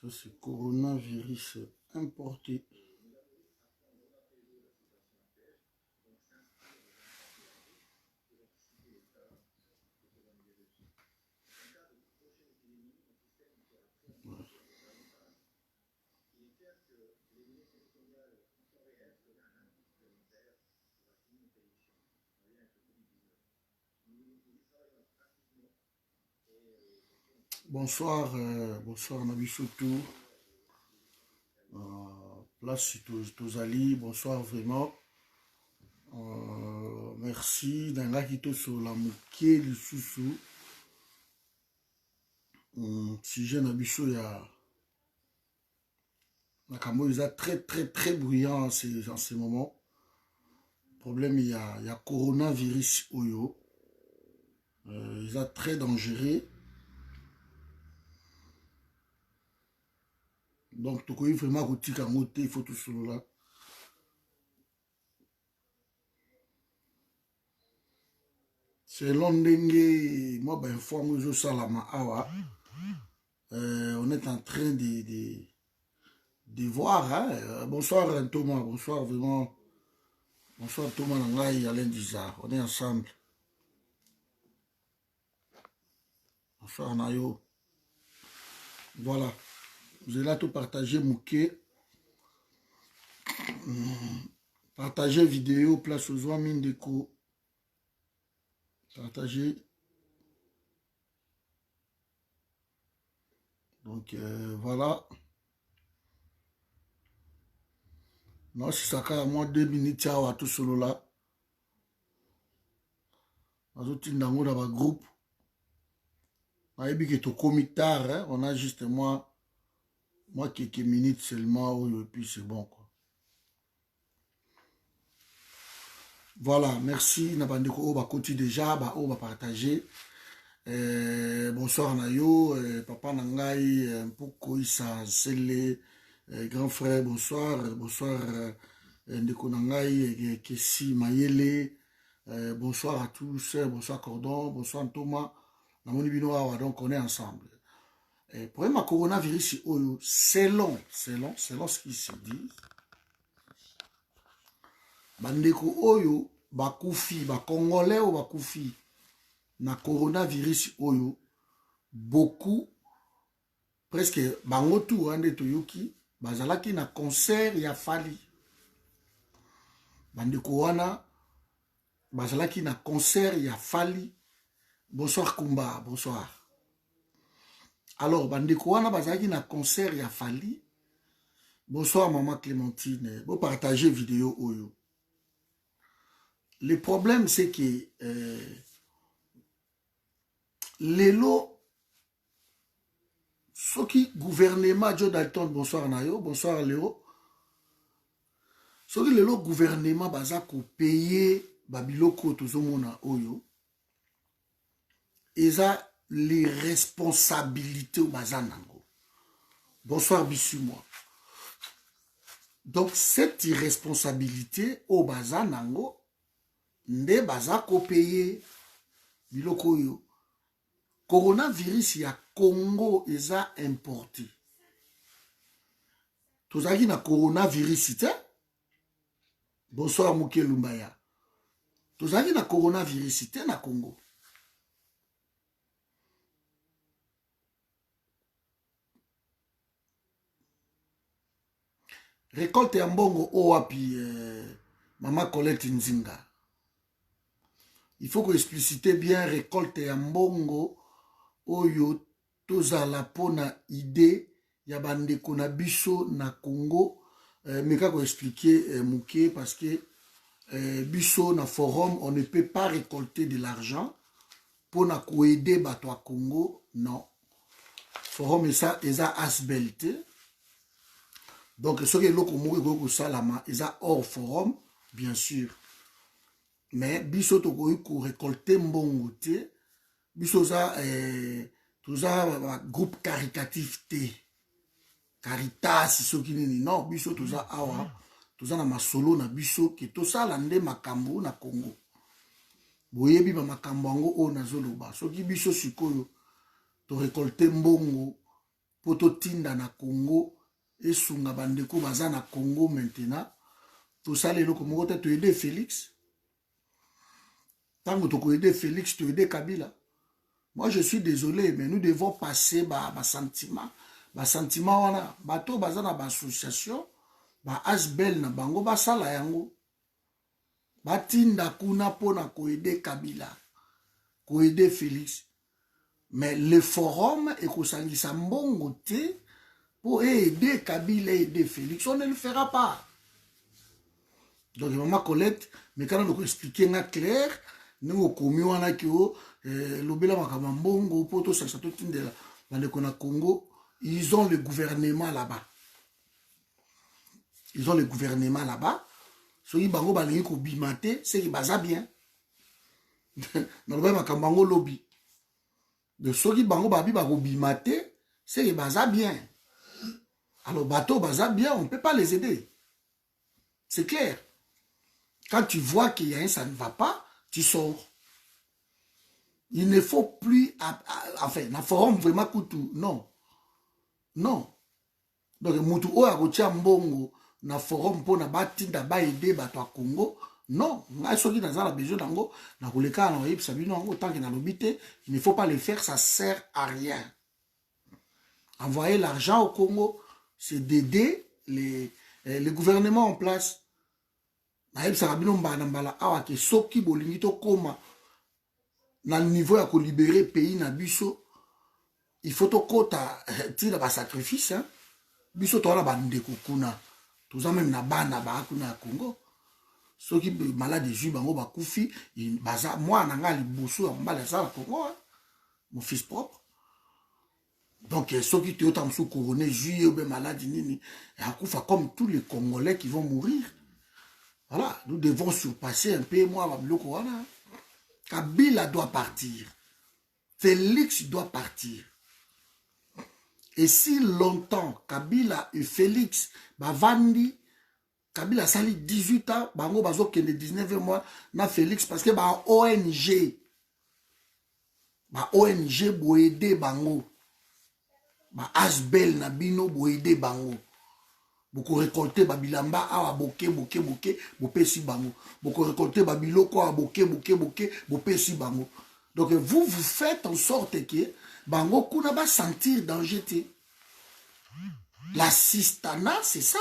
Ça, c'est coronavirus importé. Bonsoir, bonsoir Nabisotou. Place Tozali, bonsoir vraiment. Merci. Nanga Kito sur la mouké du sous-sous. Sujet Nabiso, il y a. Nakamo, ils sont très bruyant en ces moments. Problème, il y a coronavirus Oyo. Ils sont très dangereux. Donc, tu connais vraiment que il faut tout cela. Selon Dengue, moi, ben, informe aux Salama Awa. On est en train de voir. Hein? Bonsoir Thomas, bonsoir vraiment. Bonsoir Thomas Nangai, Alain Dizar. On est ensemble. Bonsoir Nayo. Voilà. Vous allez là tout partager Mouké. Partager vidéo, place aux oies mine déco. Partager. Donc voilà. Non, si ça fait moins 2 minutes, à tout solo là. Dans le groupe. On a juste moi quelques minutes seulement, et puis c'est bon quoi. Voilà, merci Nabandeko, on va continuer déjà, on va partager. Bonsoir Nayo, papa Nangai, Mpoko Issa Sele, grand frère, bonsoir, bonsoir Ndeko Nangai, Kessi Mayele, bonsoir à tous, bonsoir Cordon, bonsoir Thomas, donc on est ensemble. Pour le coronavirus, selon ce qui se dit, bandeko oyo bakufi ba congolais ou bakufi na coronavirus oyo beaucoup presque bango tout ande toyoki bazalaki na concert ya Fali bandeko wana bazalaki na concert ya Fali. Bonsoir Kumba, bonsoir. Alors bandeko wana bazalaki na concert ya Fali. Bonsoir maman Clémentine, vous partagez vidéo oyo. Le problème, c'est que les lots, ce qui gouvernement, Joe Dalton, bonsoir Nayo, bonsoir Léo, ce qui les lots gouvernement, bazako payer Babiloko, Tozomona Oyo, ils ont les responsabilités au Bazanango. Bonsoir Bissumois. Donc, cette irresponsabilité au Bazanango, nde bazako paye biloko yo. Coronavirus ya Congo eza importé. Tozaki na coronavirus te. Bonsoir Mouké Lumbaya. Tozaki na coronavirus te na Congo. Récolte ya mbongo owapi Mama Colette Nzinga. Il faut que expliciter bien récolte ya mbongo oyo tozala pona idée ya bandeko na biso na Congo. Mais kako expliquer Mouké parce que biso na forum on ne peut pas récolter de l'argent pour na aider bato à Congo, non. Forum eza asbelte. Donc ce que loko moko ko salama eza hors forum bien sûr. Mais biso to ko récolter mbongo te. Biso za groupe caritatif te. Caritas soki nini non biso toza awa toza na masolo na biso ke tosala nde makambo na Congo. Boyebi ba makambo ngo o na zoloba soki biso sikoyo to récolter mbongo poto tinda na Congo et sunga bandeko baza na Congo maintenant. Tout ça les locaux moko tu aider Félix. Tant que tu aider Félix, tu aider Kabila. Moi je suis désolé mais nous devons passer ba sentiment. Ba sentiment wana bato baza na ba association ba asbel na bango ba sala yango. Batinda kuna pona ko aider Kabila. Ko aider Félix. Mais le forum est qu'on s'angisa mbongo te pour aider Kabila et aider Félix. On ne le fera pas. Donc, maman Colette, mais quand on a expliqué clair, nous avons commis l'obéla makamambongo, poto sachato tindela, dans le Congo, ils ont le gouvernement là-bas. Ils ont le gouvernement là-bas. Soki bango balingi ko bimate, c'est qui baza bien. Dans le makambango lobby. De soki bango babi bako bimate, c'est qui baza bien. Alors bateau baza bien, on ne peut pas les aider. C'est clair. Quand tu vois qu'il y a un, ça ne va pas, tu sors. Il ne faut plus... Enfin, dans le forum, vraiment, koutou. Non. Non. Donc, moutou o akotia mbongo, dans le forum, pour na ba aider bato a Congo. Non. Nga soki dans la besoin d'ango, na koleka na yip sabino ango, tant que na l'obité, il ne faut pas le faire, ça sert à rien. Envoyer l'argent au Congo, c'est d'aider les gouvernements en place. Naïb Sarabino Mbala awa ke soki bolingi to koma na niveau ya ko libérer pays na biso, il faut to kota tira ba sacrifice hein. Biso to na bandeko kuna. Toza même na bana ba kuna ya Congo. Soki malade ju bango ba kufi, baza moi na nga liboso ya mbala za Congo, hein? Mon fils propre. Donc soki to tam sou couronné juillet ou malade nini, akufa comme tous les Congolais qui vont mourir. Voilà, nous devons surpasser un peu, moi, Kabila doit partir. Félix doit partir. Et si longtemps, Kabila et Félix, Vandi, Kabila sali 18 ans, bango bazo kende 19 mois, na Félix, parce que ONG boede bango, Asbel na bino boede bango. Beaucoup récolter babilamba awa boke bopesi bango. Beaucoup récolter babiloko awa boke bopesi bango. Donc vous faites en sorte que bango kuna ba sentir danger te. L'assistanat c'est ça.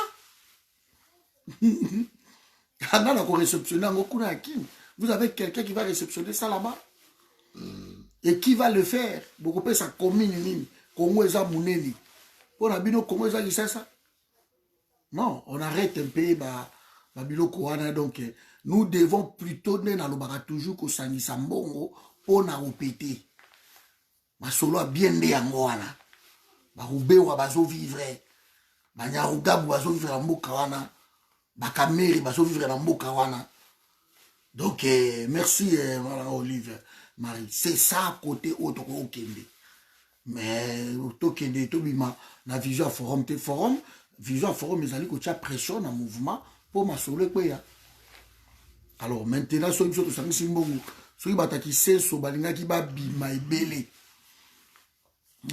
Vous avez quelqu'un qui va réceptionner ça là-bas et qui va le faire. Beaucoup pe sa commune Congo eza muneni. Pour na bino Congo eza ça. Non, on arrête un peu Babiloko. Donc, nous devons plutôt toujours que Sani Sambongo pour nous péter. Ma solo a bien né en Goana. Baroube ou bazo vivre. Banyaruga bazo vivre en Mokawana. Bakameri bazo vivre en Mokawana. Donc, merci, Olive Marie. C'est ça côté autre Okende. Mais, Okende, Tobima, la vision forum, Vision forum, mais il y a pression dans le mouvement pour m'assurer que alors maintenant, ceux qui sont ceux qui sont so balinga qui ba bima ebele.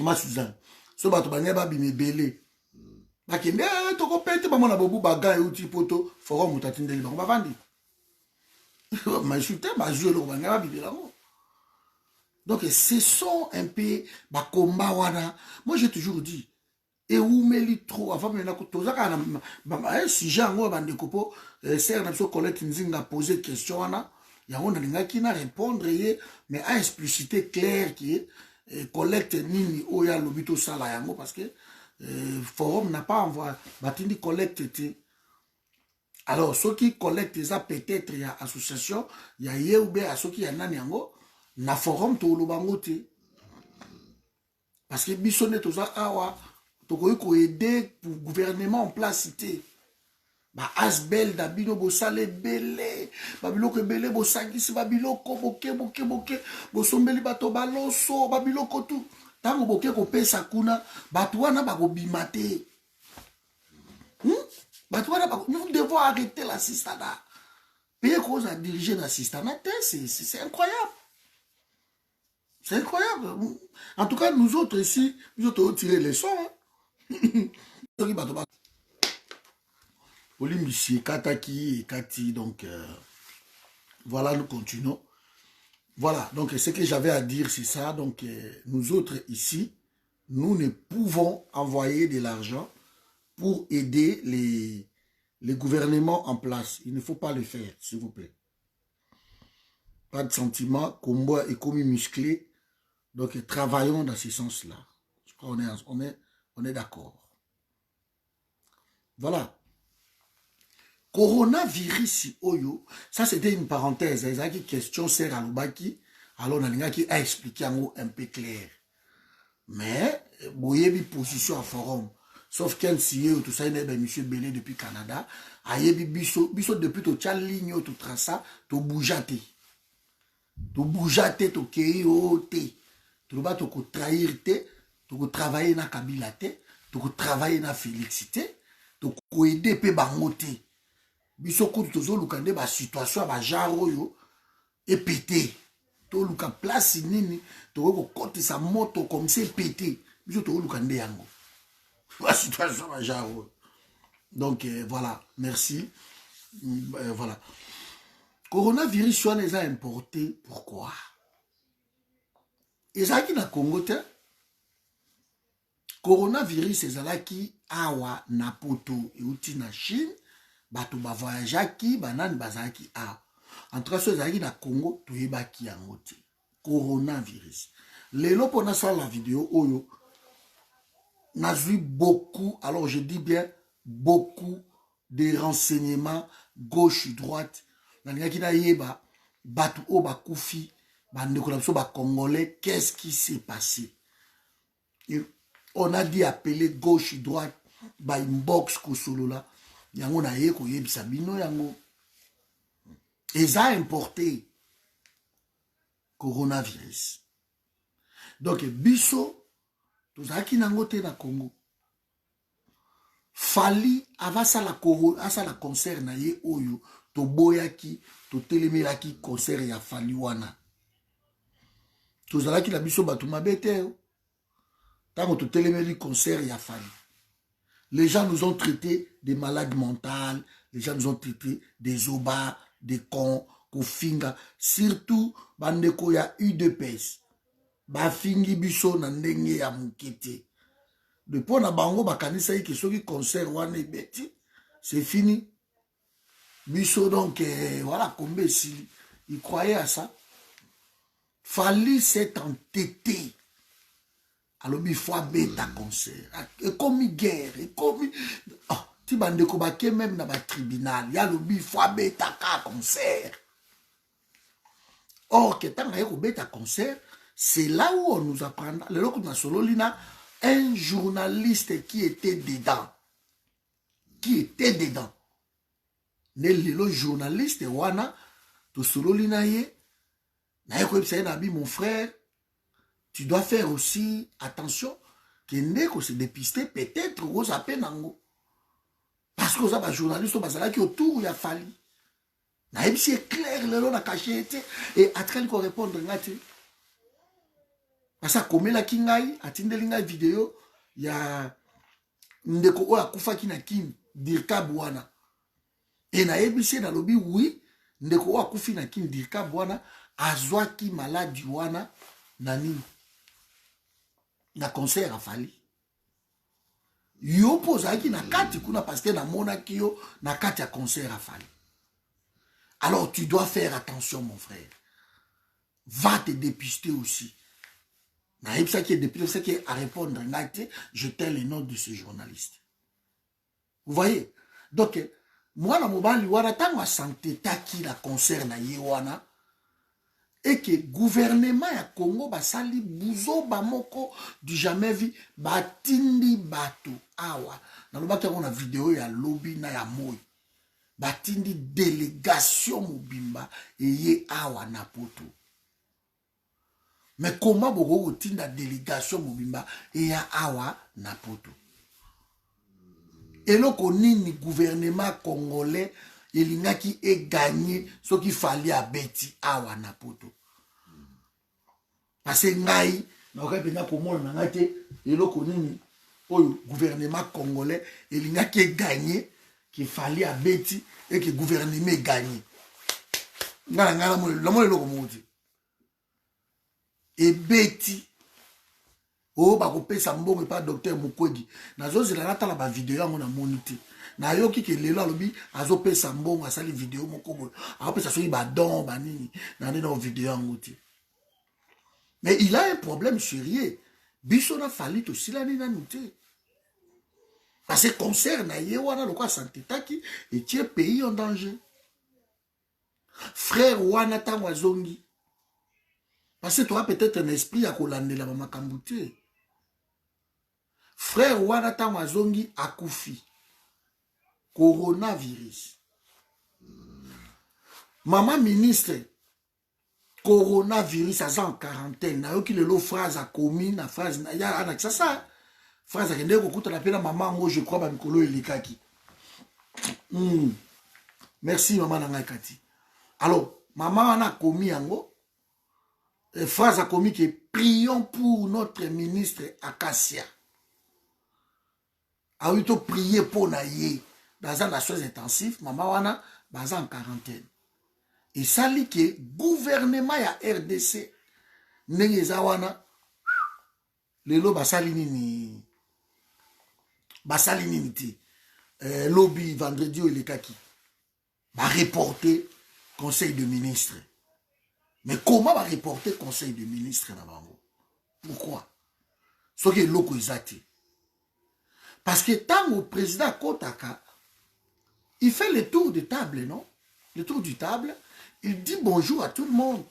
Ma Suzanne. So bato banya ba bima ebele. Ba kende to ko pete ba mona bobu baga e uti poto forum utatindeli ba vandi. Ma chute ba jouer le banga ba bibela mo. Donc ce sont un peu ba combat wana. Moi j'ai toujours dit et où me trop avant maintenant que si j'ai un bandeko c'est un absolu Colette Nzinga posé question là il y a un qui n'a répondre mais a explicité clair qui Colette nini oya lobito sala yango parce que forum n'a pas envoyé batindi collecte alors ceux qui collectent ça peut-être il y a association il y a yeube à ceux qui y a nani yango na forum to lobango te parce que bisonne tout ça awa Tokoy ko aider pour gouvernement en place cité. Ba asbel da bino bo sale belé, babiloko belé bo sangisi babiloko boke bo sombeli bato baloso babiloko tout. Tango boke ko pesa kuna bato wana ba ko bimate. Bato wana ba nous devons arrêter l'assistanat. Payer cause à diriger l'assistanat, c'est incroyable. C'est incroyable. En tout cas, nous autres ici, nous autres tiré les leçons. Hein. Donc, voilà, nous continuons. Voilà, donc ce que j'avais à dire, c'est ça. Donc, nous autres ici, nous ne pouvons envoyer de l'argent pour aider les gouvernements en place. Il ne faut pas le faire, s'il vous plaît. Pas de sentiment, combat est comme musclé. Donc, travaillons dans ce sens-là. Je crois qu'on est d'accord. Voilà. Coronavirus, oyo, ça c'était une parenthèse. Il y a une question, c'est Ralobaki. Alors, on a expliqué un peu clair. Mais, il y a une position à forum. Sauf qu'un CEO, tout ça, il y a M. Belé depuis Canada. Il y a biso depuis tout la ligne, tout traça, tout bougeaté. Tout bougeaté, tout kéoté. Tout va tout trahir, tout travailler dans Kabila, tout travailler dans Félixité, tout aider pe bangoté. Biso ko tozo lukande ba situation ba jaro yo et pété. To luka place nini, to ko côté sa moto comme c'est pété. Biso to lukande yango. La situation ba jaro. Donc voilà, merci. Voilà. Coronavirus soit les a importé, pourquoi? Et ça qui na Congo te coronavirus ezalaki awa na poto euti na Chine. Bato ba voyageaki banani bazaki a entre ceux ezalaki na Congo toyebaki yango te coronavirus lelo pona ça la vidéo oyo nazui beaucoup, alors je dis bien beaucoup de renseignements gauche droite nalingaki na yeba bato o bakufi bandeko na biso ba congolais, qu'est-ce qui s'est passé? Et on a dit appeler gauche droite ba inbox kosolola yango na ye koyebisa bino yango eza importé coronavirus. Donc biso tozalaki nango te na Congo. Fali avasala concert na ye oyo toboyaki totelemelaki concert ya Fali wana. Tozalaki na biso bato mabe te tango totelemeli concert ya Fali. Les gens nous ont traités de malades mentales, les gens nous ont traités des obas, des cons, kofinga, surtout bandeko ya UDPS. Bafingi biso na ndenge ya mukete. Depuis na bango bakanisa yi soki concert wana ebeti, c'est fini. Biso donc voilà combien si il croyait à ça. Fallait s'être entêté. Alors il faut bêta concert. Et comme guerre, et comme ti bandeko baké même dans le tribunal, il y a le faut bêta concert. Or que tant que bêta concert, c'est là où on nous apprendra. Le loco na solo lina un journaliste qui était dedans. Qui était dedans. Le journaliste wana to solo lina ye na yeko na bi mon frère. Tu dois faire aussi attention que ndeko se dépister peut-être aux apenango. Parce que ça va journaliste bazala qui autour ya Fali. Na c'est clair le na caché et atkan ko répondre ngati. Parce que comme la kingai atindeli ngai vidéo ya ndeko o akufa kina kin dirka bwana. Et na ebisi na lobi oui ndeko o akufi na kin dirka bwana azwaki maladi wana nani. Na concert à Fali. Yo pozaki na kati kuna parce que na monaki yo na kati à concert à Fali. Alors tu dois faire attention mon frère. Va te dépister aussi. Na ipsa qui est dépisté, c'est qui à répondre ngate, je t'ai le nom de ce journaliste. Vous voyez? Donc moi na mobali wana tango santé taki la concert na yewana. Et que le gouvernement ya Congo basali buzo bamoko du jamais vu batindi bato awa na lobaki on a vidéo ya lobby na ya moi batindi délégation mobimba eye awa na poto. Mais comment boko tinda délégation mobimba eya awa na poto? Et loko nini gouvernement congolais elingaki e gagné ce qu'il fallait à beti awa na poto. Parce que ngai na ka pena komona ngate eloko nini au gouvernement congolais, il n'y a qui gagné, qu'il fallait à Betty et que le gouvernement gagne. Et Betty, oh, bah, kopesa mbongo pas docteur Mukwege. Nazo zela nata la ba vidéo yango na monité. Na yoki ke lelo alobi azo pesa mbongo asali vidéo moko. A pesa so ba don ba nini na ndena vidéo yango ti. Mais il a un problème sérieux. Biso na fali to silani na nuté. Parce que concert na ye wana lokwa santé taki et tie pays en danger. Frère wana tango azongi. Parce que tu as peut-être un esprit à kolandela ba makambo te. Frère wana tango azongi akufi. Coronavirus. Maman ministre, coronavirus a en quarantaine. Na yoki lelo phrase a commis na phrase na ya ana ça. Phrase a kende ko kuta na pena maman ngo je crois ba mikolo elikaki. Merci maman na ngai kati. Alors, maman a commis yango. Phrase a commis que prions pour notre ministre Acacia. A eu to prier pour naïe dans un soins intensifs, maman wana baza en quarantaine. Et ça lit que gouvernement ya RDC ndenge za wana lelo basali nini ti lobby vendredi ou elekaki ba reporter conseil de ministre. Mais comment va reporter conseil de ministre na bango? Pourquoi? Ce qui est loko ezati. Parce que tant au président Kotaka, il fait le tour de table, non? Le tour du table, il dit bonjour à tout le monde.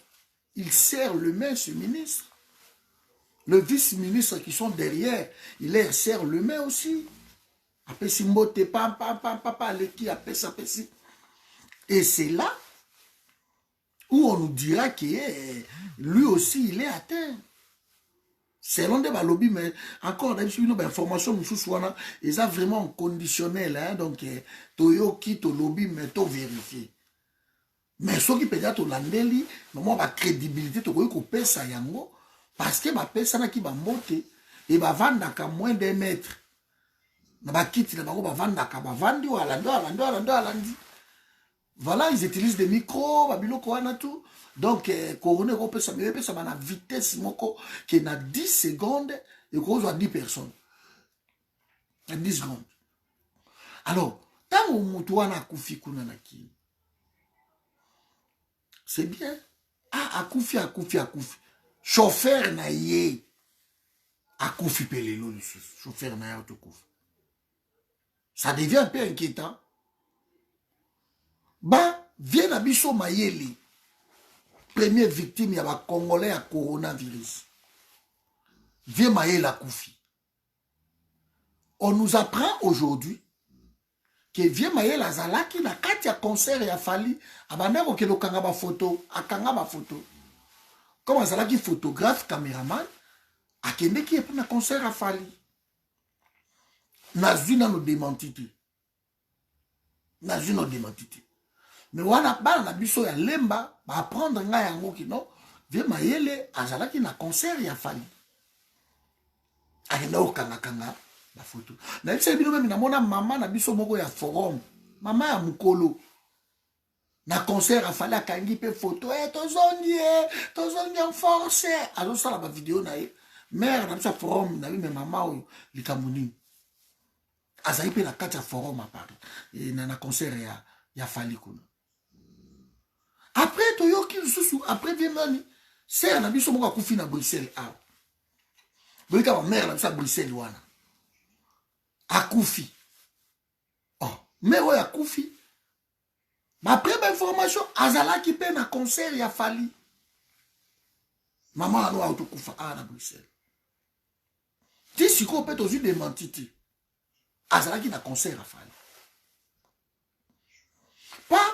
Il serre le main, ce ministre. Le vice-ministre qui sont derrière, il leur serre le main aussi. Après, si mote, papa, le qui appelle ça, et c'est là où on nous dira que lui aussi, il est atteint. Selon des lobbies, mais encore une information, ils ont vraiment conditionnel, hein, donc toyo qui to lobby, mais to vérifier. Mais ce qui peut dire to landeli, normalement la crédibilité to ko pesa yango parce que ba pesa na ki ba mbote et ba vanda ka moins d'un mètre. Na ba kiti na ba vanda ka ba vandi ou alandi. Voilà, ils utilisent des micros, babiloko wana tout. Donc, couronner ko pesa mais pesa na vitesse moko qui na 10 secondes et ko zo 10 personnes. À 10 secondes. Alors, tant que mutu wana akufi kuna na ki. C'est bien. Ah, akufi. Chauffeur na ye. Akufi pelelo le chauffeur na ye autokufi. Ça devient un peu inquiétant. Bah, viens à biso mayeli. Première victime, il y a un Congolais à coronavirus. Viens mayeli akufi. On nous apprend aujourd'hui que viens mayeli azalaki na kati ya concert ya fali. Abandako ke lokanga ba photo, akanga ba photo. Comme azalaki photographe, caméraman, akende ki epa na concert ya fali. Nazuna no démentité. Mais wana bana na biso ya lemba ba apprendre nga yango ki non vie mayele azalaki na concert ya fali. Akenda okanga ba photo. Na bise bino même na mona mama na biso moko ya forum. Mama ya mukolo. Na concert ya fali akangi pe photo tozongi en force. Alors ça la ba vidéo na ye. Mère na biso forum na bi mama oyo likamuni. Azali pe na kati ya forum à Paris. Et na concert ya fali kuna. Après, toyoki susu, après Viemani, c'est un abisso moka koufi na Bruxelles. Ah. Vous voyez ma mère là, Bruxelles, wana. Akoufi. Oh, mais ouais, Akoufi. Mais après, ma information, Azala qui paie na concert, il a fallu. Maman a noa autokoufa, ah, na Bruxelles. Si si qu'on peut aussi démentir, Azala qui na concert, a fallu. Pas.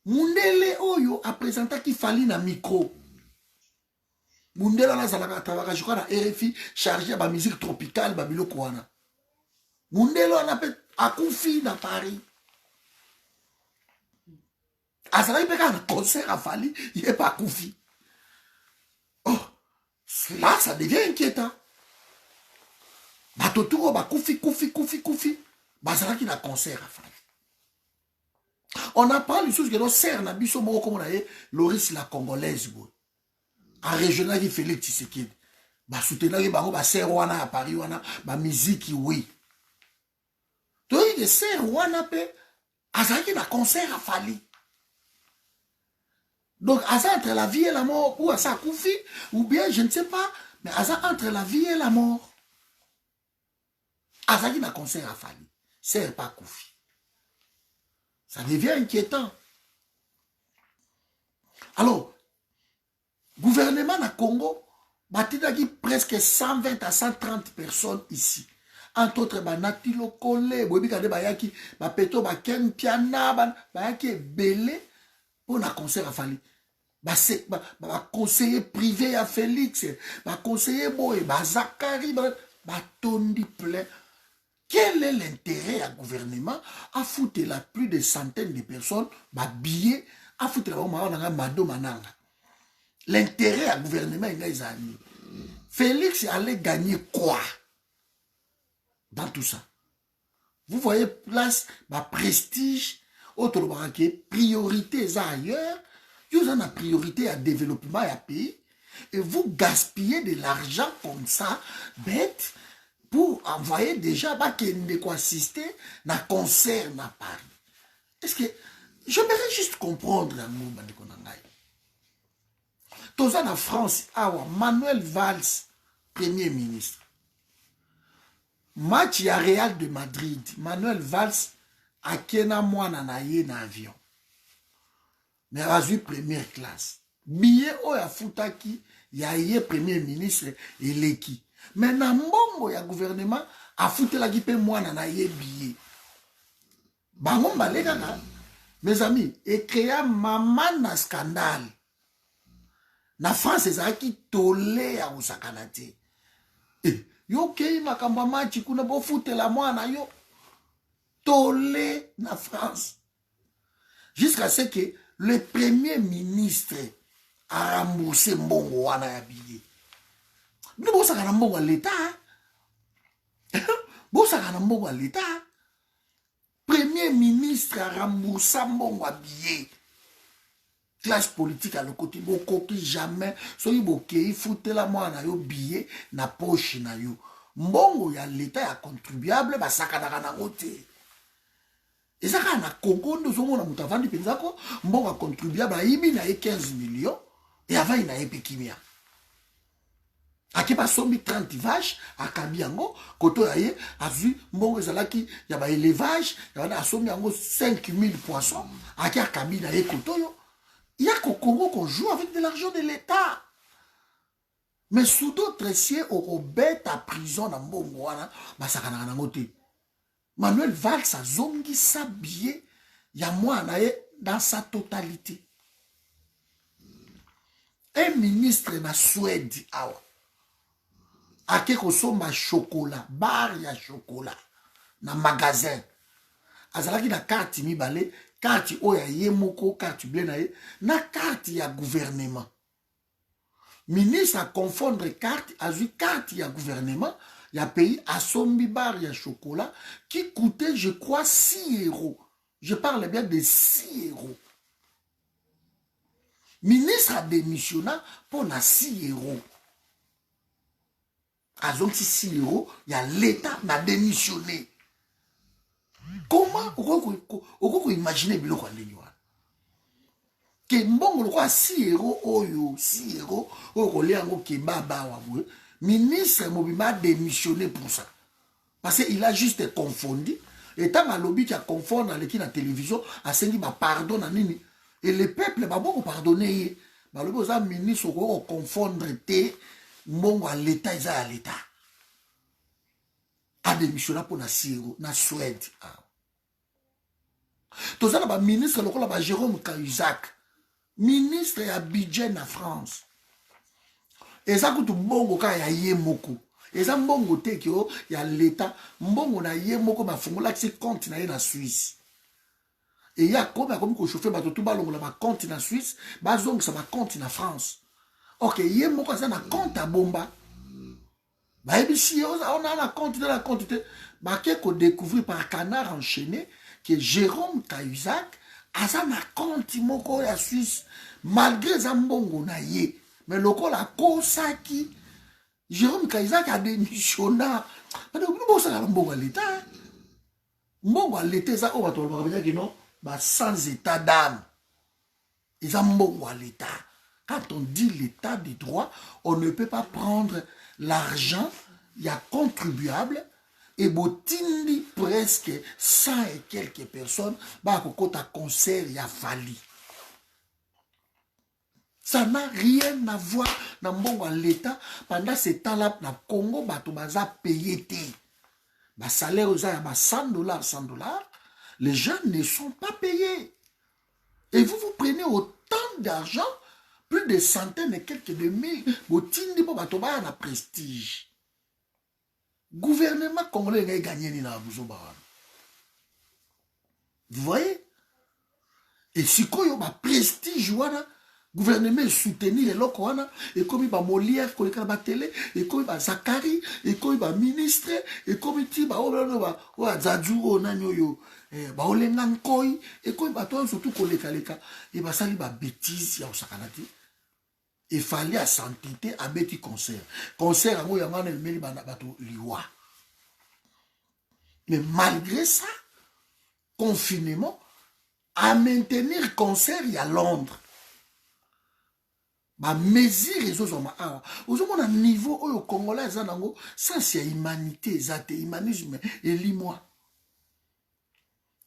Mundele oyo a présenté qui fallait na micro. Mundele la zalaka travailler je crois na RFI chargé ba musique tropicale ba biloko wana. Mundele on appelle akufi na Paris. Azala il peut un concert à Fali, il est pas akufi. Oh, là ça devient inquiétant. bato turo kufi bazalaki na concert à Fali. On apprend les choses que nos sœurs na biso moko comme on a Loris la congolaise boy a régional qui Félix Tshisekedi ba soutenaki bango ba sœur wana à Paris wana ba musique oui to les sœurs wana pe azalaki na concert à Fali. Donc asa entre la vie et la mort ou asa kufi ou bien je ne sais pas mais asa entre la vie et la mort azalaki na concert à Fali sœur pas kufi. Ça devient inquiétant. Alors, gouvernement na Congo, batidaki presque 120 à 130 personnes ici. Entre autres, Nati Lokole, Bobikade Bayaki, Bapeto Baken Piana, Bayaki Belé, pour un concert à Fali. Conseiller privé à Félix, conseiller Boé, Zakari, Tondi plein. Quel est l'intérêt à gouvernement à foutre la plus de centaines de personnes, billets, à foutre la mado mananga? L'intérêt à gouvernement est les amis. Félix allait gagner quoi dans tout ça? Vous voyez place, prestige, autre priorité ailleurs, vous avez une priorité à développement et à pays, et vous gaspillez de l'argent comme ça, bête, pour envoyer déjà de quoi assister à un concert à Paris. Est-ce que j'aimerais juste comprendre un mot tous en France, Manuel Valls, Premier ministre. Match à Real de Madrid, Manuel Valls a kena mwana na ye na avion. Mais a eu première classe. Billet o ya futaki ya ye Premier ministre eleki. Mais na mbongo ya gouvernement a futelaki pe mwana na ye billet. Bango balega na mes amis, et créa maman na scandale. Na France ezaki tolé ya usakana te. Yo kei makamba machi kuna bo futela mwana yo tolé na France. Jusqu'à ce que le Premier ministre a remboursé mbongo wana ya billet. Nous bosa kana mbongo l'État. Bosa kana mbongo l'État. Premier ministre a remboursé mbongo billet. Classe politique à le côté beaucoup qui jamais soyi bokei futela mwana yo billet na poche na yo. Mbongo ya l'État ya contribuable basakana na côté. Et ça quand na Congo nous sommes na mutavandi penzako mbongo ya contribuable ibi na 15 millions et avant il na epekimia. Aki pa sombi 30 vaches à Kabiango, koto ya ye a vu mbongo ezalaki ya ba élevage, ya na sombi yango 5000 poissons, aki a Kabi na ye koto yo. Il y a qu'au Congo qu'on joue avec de l'argent de l'État. Mais sous d'autres cieux, au bête à prison dans Mbongwana, basakana na ngote. Manuel Valls a zongi sa billet, ya moi dans sa totalité. Un ministre na Suède, awa. Ake kosomba chocolat, bar ya chocolat, na magasin. Azalaki na carte mibale, carte oya yemoko, carte blé na ye, na carte ya gouvernement. Ministre a confondre carte, a vu carte ya gouvernement, ya pays a sombi bar ya chocolat, qui coûtait, je crois, 6 €. Je parle bien de 6 €. Ministre a démissionné pour na 6 €. A donc 6 €, il y a l'État n'a démissionné. Comment on imaginer biloko ndeni wana? Que mbongo kwa 6 € oyo 6 € oyo liango kebaba wa bwe ministre mobima démissionné pour ça parce qu'il a juste confondu et tant à lobby qui a confondre avec la télévision a sengi ba pardon na nini et le peuple ba beaucoup pardonner ba lobo za ministre ko confondre te mbongo à l'état isa à l'état a démissionné pour na 6 € na Suède. Tout ça, le ministre le Jérôme Cahuzac, ministre à budget en France. Et ça coûte bongo ka ya yemoko. Et ça bongo te kyo ya l'État, bongo na yemoko ma fongola qui compte na en Suisse. Et il y a comme ko chauffeur bato tout balongo la compte en Suisse, bazong ça va compte en France. OK, yemoko ça na compte à bomba. Bah, ici, on a la quantité. Bah, qu'on découvre par Canard enchaîné que Jérôme Cahuzac a ça na compte moko ya Suisse malgré Zambongo na ye. Mais le col a Kosaki. Jérôme Cahuzac a démissionné. Mais nous ça Mbongo à l'état. Mbongo à l'état ça on va te dire que non, bah sans état d'âme. Ils ont Mbongo à l'état. Quand on dit l'état des droits, on ne peut pas prendre l'argent, il y a contribuable, et botindi presque 100 et quelques personnes, bah, à concert, il y a fallu. Ça n'a rien à voir dans l'État. Pendant ce temps-là, dans le Congo, bah, tout baza payé. Bah, salaire aux bah, 100 $, 100 $. Les gens ne sont pas payés. Et vous prenez autant d'argent, plus de centaines et quelques de mille, botindi pour batoba na prestige. Gouvernement congolais n'a gagné ni na buzoba. Vous voyez? Et si quoi yo ba prestige wana, gouvernement soutenir les locaux wana, et comme ba Molière ko le ba télé, et comme ba Zakari, et comme ba ministre, et comme ti ba o Zadjuro na nyoyo, ba olenga nkoi, et comme ba toi surtout ko leka, et ba sali ba bêtise ya osakanati. Il fallait à s'entêter à petit concert. Concert, à moi, il y a liwa. Mais malgré ça, confinement, à maintenir concert, il y a Londres. Ma mesure, les autres sont à un niveau où le Congolais, ça c'est humanité, ça c'est humanisme, et lis-moi.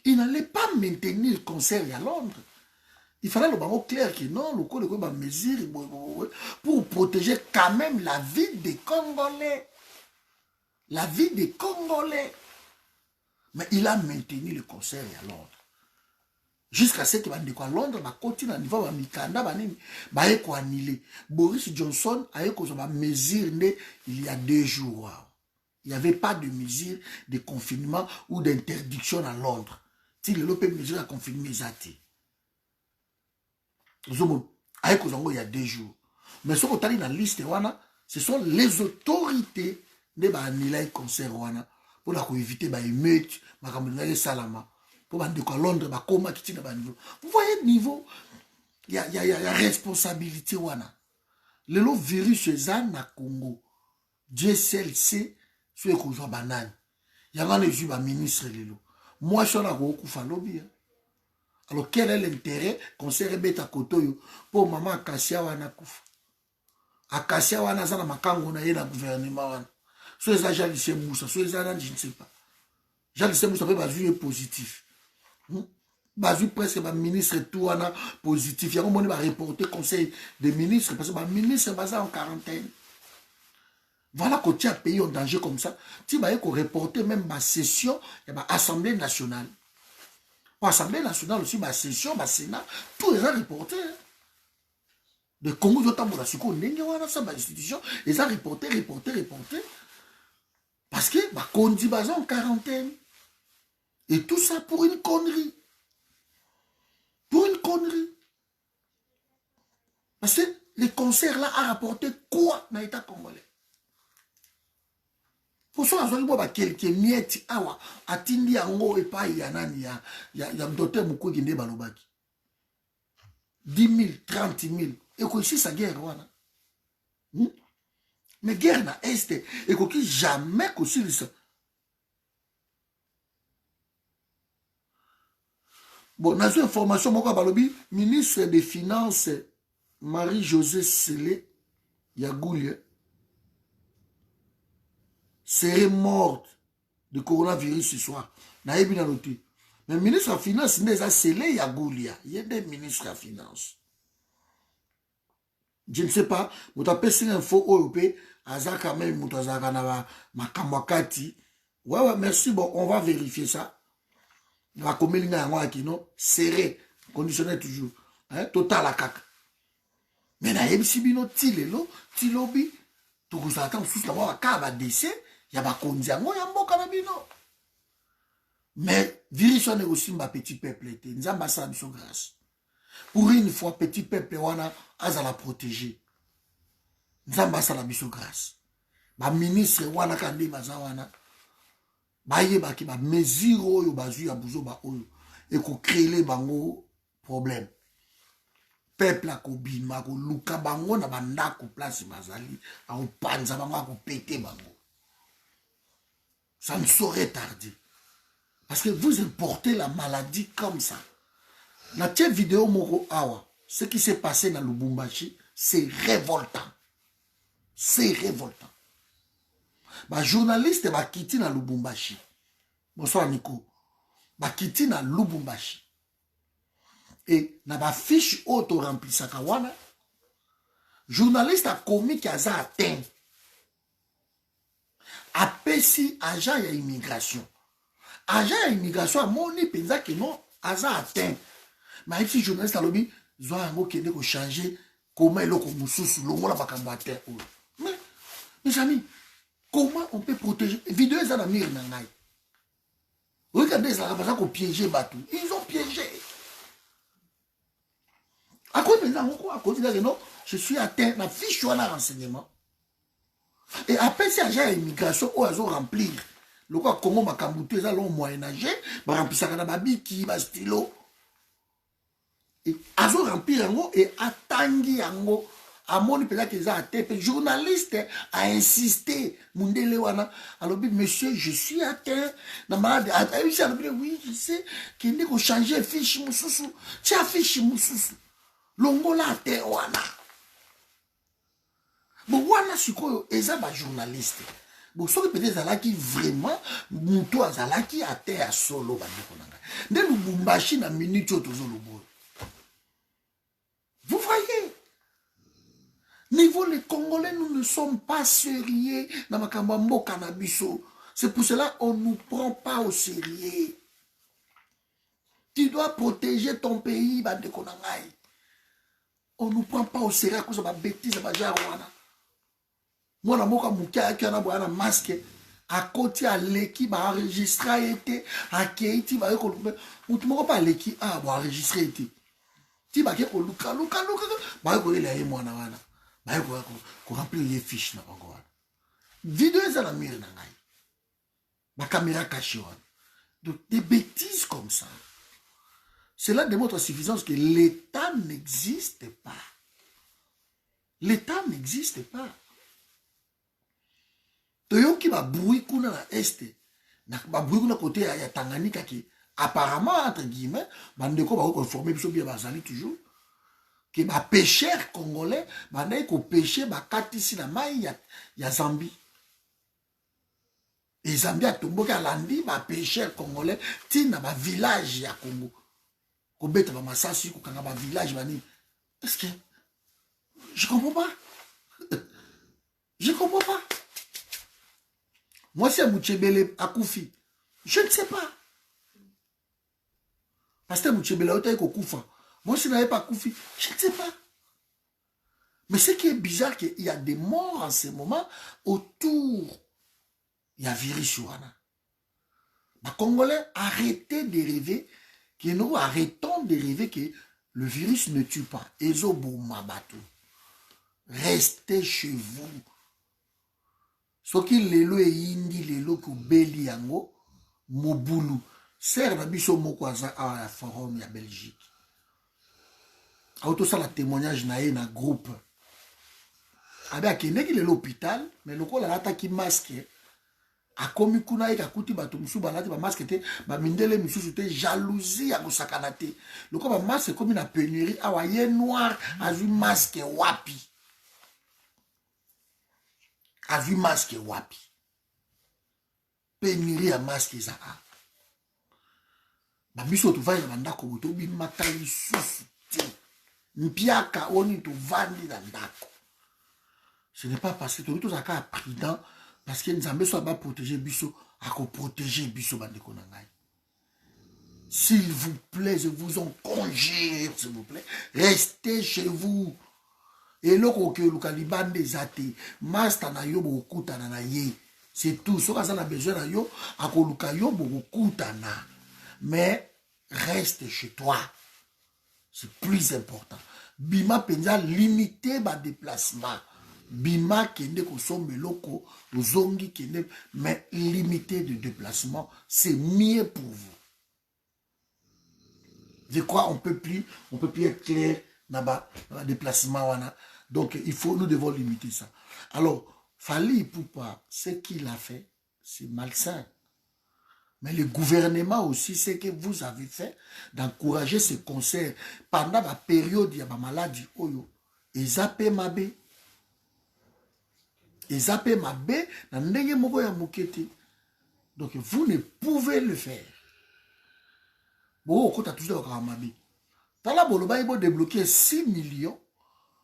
Il n'allait pas maintenir le concert à Londres. Il fallait le barreau clair que non, le coup de quoi mesure pour protéger quand même la vie des Congolais. La vie des Congolais. Mais il a maintenu le concert à Londres. Jusqu'à ce qu'il va dire à Londres, va continuer à niveau Mikanda, va annuler. Boris Johnson a eu mesure il y a 2 jours. Il n'y avait pas de mesure de confinement ou d'interdiction à Londres. Si le peut mesure à confiner les athées. Il y a 2 jours. Mais ce qu'on a dans la liste, ce sont les autorités de l'annulé concert pour éviter les émeutes, les salama, pour que Londres, vous voyez le niveau, il y a responsabilité. Le virus est na Congo. Dieu seul sait ce que je banane. Il y a un ministre. Moi, je suis là pour faire lobby. Alors, quel est l'intérêt qu'on s'est rebête à Kotoyo pour maman Akassia wana kufa? Akassia wana zana makango na yena gouvernement wana. So eza Jalise Moussa, so eza je ne sais pas. Jalise Moussa peut bazu positif. Bazu presque ba ministre tout wana positif. Yango moni ba reporter conseil des ministres parce que ba ministre basé en quarantaine. Voilà qu'on tient un pays en danger comme ça. Tu vas reporter même ma session et ma assemblée nationale. L'Assemblée nationale aussi, ma session, ma Sénat, tout les a reporté. Le Congo, il y a une institution, ils ont reporté. Parce que, qu'on dit, en quarantaine. Et tout ça pour une connerie. Pour une connerie. Parce que les concerts là a rapporté quoi dans l'État congolais? Pour ça, il y a quelques miettes awa atindi yango et pas yanani ya mdote moukou ginde balobaki 10 000, 30 000 et quoi ici sa guerre wana mais guerre na est et quoi qui jamais possible ça. Bon, dans une information moko balobi ministre des Finances Marie-Josée Sélé Yagoulia serait morte de coronavirus ce soir. Mais le ministre des Finances, il a scellé Yagoulia. Il y a des ministres des Finances. Je ne sais pas, vous avez une info européenne, Azak quand même, vous avez Makamwakati. Ouais, merci, bon, on va vérifier ça. La commune qui non, serré, conditionnel toujours. Hein, total à caca. Mais na yebisi bino tilelo, tilobi, tout vous attend sous la voie à décès. Il y a pas konzi yango ya mboka na bino. Mais virus on est aussi ma petit peuple était. Nzamba sa biso grâce. Pour une fois petit peuple wana aza la protéger. Nzamba sa la biso grâce. ba ministre wana kande baza wana bayebaki ba mesure oyo bazwi ya buzo ba oyo ekocréer bango problème peuple akobima akoluka bango na bandako place bazali akopanza bango akopete bango. Ça ne saurait tarder parce que vous importez la maladie comme ça. Na tie vidéo moko awa ce qui s'est passé dans Lubumbashi c'est révoltant. C'est révoltant. Ba journaliste ba kiti na Lubumbashi. Bonsoir Nico. Ba kiti na Lubumbashi. Et na ba fiche auto remplisaka wana. Journaliste a commis qui a atteint. Apesi agent ya immigration. Agent ya immigration a moni penza que non aza atteint. Mais si journaliste a lobby zwa yango kende ko changer comment eloko mususu longola bakambo atteint. Mais mes amis, comment on peut protéger? Vidéo ça na mire na ngai. Regardez ça, ça qu'on piéger Batou. Ils ont piégé. À quoi maintenant à cause de non, je suis atteint la fiche ou un renseignement. Et après si agent immigration ou ils ont remplir. Le quoi Congo Makambouté ça long moyen âgé, ba remplir ça na babiki, ba stylo. Et ils ont remplir yango et atangi yango. Amoni peut-être qu'ils ont atteint. Le journaliste a insisté. Mundele wana. Alors, monsieur, je suis atteint. Oui, je sais. Qu'il faut changer fiche moussousou. Tiens, fiche moussousou. Longola atteint wana. Bon, wana siko, eza ba journaliste. Bon, ce que peut-être là qui vraiment, moutou azala qui atteint à solo, bandekonanga. Dès le Lubumbashi na minute otozo lobo. Vous voyez? Niveau les Congolais, nous ne sommes pas sérieux dans ma kambambo cannabiso. C'est pour cela qu'on ne nous prend pas au sérieux. Tu dois protéger ton pays, bande konangai. On ne nous prend pas au sérieux à cause de ma bêtise, ma jarwana. Moi, je suis un masque. À côté à l'équipe, à enregistrer, à Keiti, à Kolumbe. Ou tu ne pas l'équipe, à enregistrer. Tu vas dire, Luka, bah, remplir les fiches na bango. Vidéo ça la mire na ngai. Ma caméra cachée. Donc des bêtises comme ça. Cela démontre à suffisance que l'État n'existe pas. L'État n'existe pas. Toyoki ba bruit kuna na este. Na ba bruit kuna côté ya Tanganyika qui apparemment entre guillemets bandeko ba conformer biso bien bazali toujours. Que ma pêcheur congolais banaye ko pêcher ba katisi na mai ya Zambie. Et Zambie a tomboka alandi ba pêcheur congolais tina ba village ya Congo. Ko beta ba masasi ko kanga ba village bani. Est-ce que je comprends pas? Je comprends pas. Moi c'est Mouchebele akufi. Je ne sais pas. Parce que Mouchebele a été kufa. Moi, si je n'avais pas Koufi, je ne sais pas. Mais ce qui est bizarre, c'est qu'il y a des morts en ce moment autour. Il y a virus. Les Congolais, arrêtez de rêver, que nous arrêtons de rêver que le virus ne tue pas. Restez chez vous. Ce qui lelo et indi, lelo ku beli yango, mobulu. Serre nabiso mokwaza à la forum ya Belgique. Auto ça la témoignage na groupe. Avec qui n'est l'hôpital, mais le col a attaqué masque. A komi kuna eka kuti bato musu balati ba masque te ba mindele musu te jalousie ya kosakanate. Le col ba masque comme une pénurie awaye noir a vu masque wapi. A vu masque wapi. Pénurie à masque za. Ba biso to va na ndako boto bi matali susu te. Mpiaka oni to vandi na ndako. Ce n'est pas parce que tout ça a prudent parce que Nzambe soit pas protéger biso à ko protéger biso bande konangai. S'il vous plaît, je vous en conjure, s'il vous plaît, restez chez vous. Et loko ke lukalibande zate, master na yo bokuta na ye. C'est tout. Ce qu'on a besoin na yo, akoluka yo bokuta na. Mais reste chez toi. C'est plus important. Bima penza limiter ma déplacement. bima kende kosomba eloko ozongi kende, mais limité de déplacement, c'est mieux pour vous. Je crois on peut plus être clair dans le déplacement. Donc nous devons limiter ça. Alors, Fally Ipupa, ce qu'il a fait, c'est malsain. Mais le gouvernement aussi, ce que vous avez fait, d'encourager ces concerts pendant la période de la maladie, ils appellent Mabé. Ils appellent Mabé, donc vous ne pouvez le faire. Bon, quand tu as toujours Mabé. Tala Boloba, il va débloquer 6 millions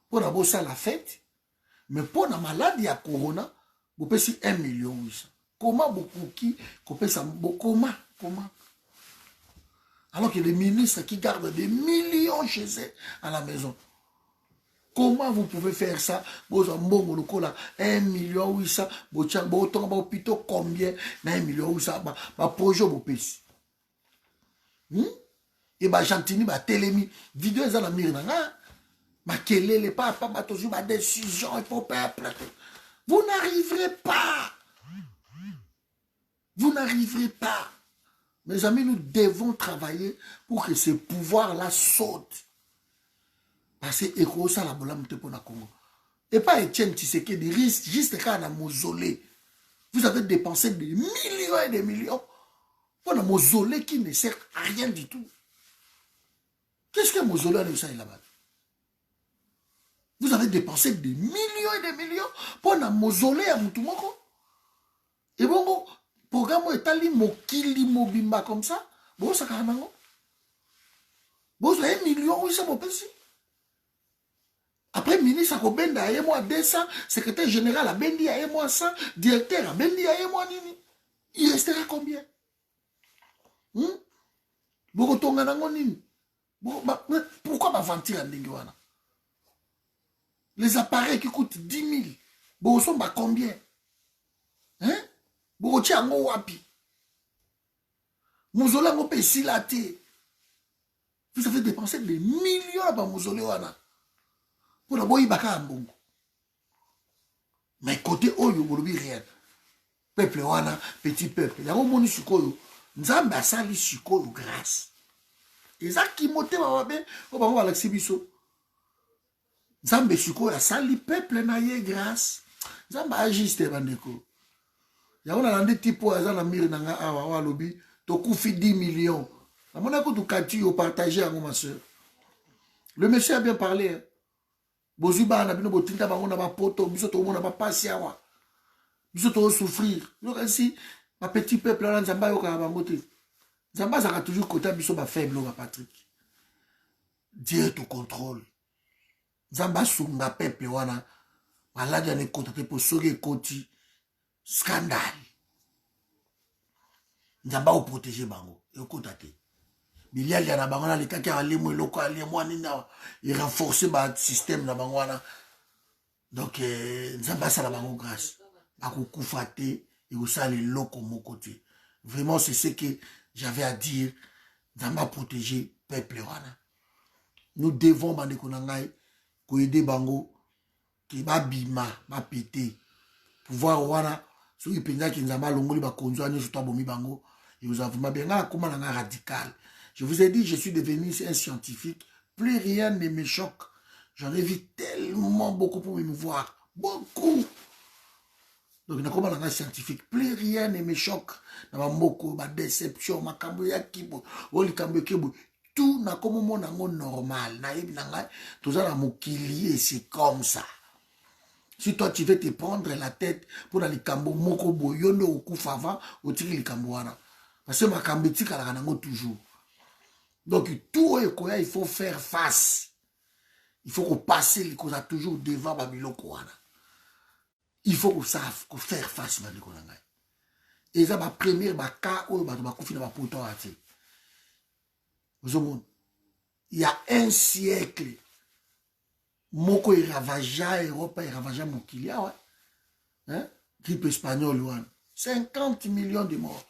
pour avoir ça la fête. Mais pour la maladie à Corona, vous payez 1 million. Comment beaucoup qui peut ça? Comment? Alors que les ministres qui gardent des millions chez eux à la maison. Comment vous pouvez faire ça? Vous avez 1 million, oui, ça. Vous avez plutôt combien? 1 million, oui, ça. Projet, vous payez. Et Gentini, télémi, vidéo, ils ont la mire. Quelle est pas toujours ma décision pour peuple. Vous n'arriverez pas. Vous n'arriverez pas. Mes amis, nous devons travailler pour que ce pouvoir-là saute. Parce que ça la bola pour la Congo. Et pas Etienne Tshisekedi, juste quand on a mausolée. Vous avez dépensé des millions et des millions pour un mausolée qui ne sert à rien du tout. Qu'est-ce qu'un mausolée a réussi là-bas? Vous avez dépensé des millions et des millions pour un mausolée à Moutoumoko. Et bon, programme est mokili mobimba comme ça. Bon, ça carrément. Bon, vous avez 1 million, oui, ça m'a passé. Après, ministre a bendi à moi 200, secrétaire général a bendi à moi 100, directeur a bendi à moi nini. Il restera combien? Pourquoi m'aventir à Ndingwana? Les appareils qui coûtent 10 000, bon, sont combien? Hein? Bon, tiens, on wapi. Mausolée, on peut s'y latter. Vous avez dépensé des millions dans Mausolée. Pour la boy baka mbongo. Mais côté oyo bolobi rien. Peuple wana, petit peuple. Yango moni sikoyo. Nzambe asali sikoyo grâce. Eza kimote bababe, o bango balaksi biso. Nzambe sikoyo asali peuple na ye grâce. Nzambe agiste bandeko. Yango na lande tipo aza na mire nanga awa wa lobi to kufi 10 millions. Na mona ko tu kati yo partager yango ma soeur. Le monsieur a bien parlé. Hein. Bozuba na bino botinda bango na ba poto biso to mona ba pasi awa. Biso to souffrir. Donc ainsi ma petit peuple là nzamba yo ka bango te. Nzamba ça toujours côté biso ba faible ba Patrick. Dieu te contrôle. Nzamba sunga peuple wana malade ne côté pour soge koti scandale. Nzamba o protéger bango yo kota te. Milliard ya na bango na leka ka lemo eloko alemo nina il renforcer ba système na bango wana. Donc nzamba ça la bango grâce akukufa te et osali loko moko te. Vraiment c'est ce que j'avais à dire. Nzamba protéger peuple wana. Nous devons bandeko na ngai ko aider bango ki ba bima ba péter pouvoir wana soki penza ki nzamba longoli ba konzo ani soto bomi bango et vous avez bien nga comment nga radical. Je vous ai dit, je suis devenu un scientifique. Plus rien ne me choque. J'en ai vu tellement beaucoup pour me voir. Beaucoup. Donc, il y a comme un scientifique. Plus rien ne me choque. Il y a beaucoup de déception. Tout n'a comme un monde normal. Tout ça, c'est comme ça. Si toi, tu veux te prendre la tête pour aller cambo moko boyono ou koufava, ou tiri li kamboana. Parce que ma kambeti kalakanango toujours. Donc, tout il faut faire face. Il faut qu'on passe les causes toujours devant Babylon. Il faut qu'on sache faire face. Et ça, ma première cas, il y a un siècle, Moko il ravageait Europe, il ravageait Mokilia, ouais. Hein? Grippe espagnole, 50 millions de morts.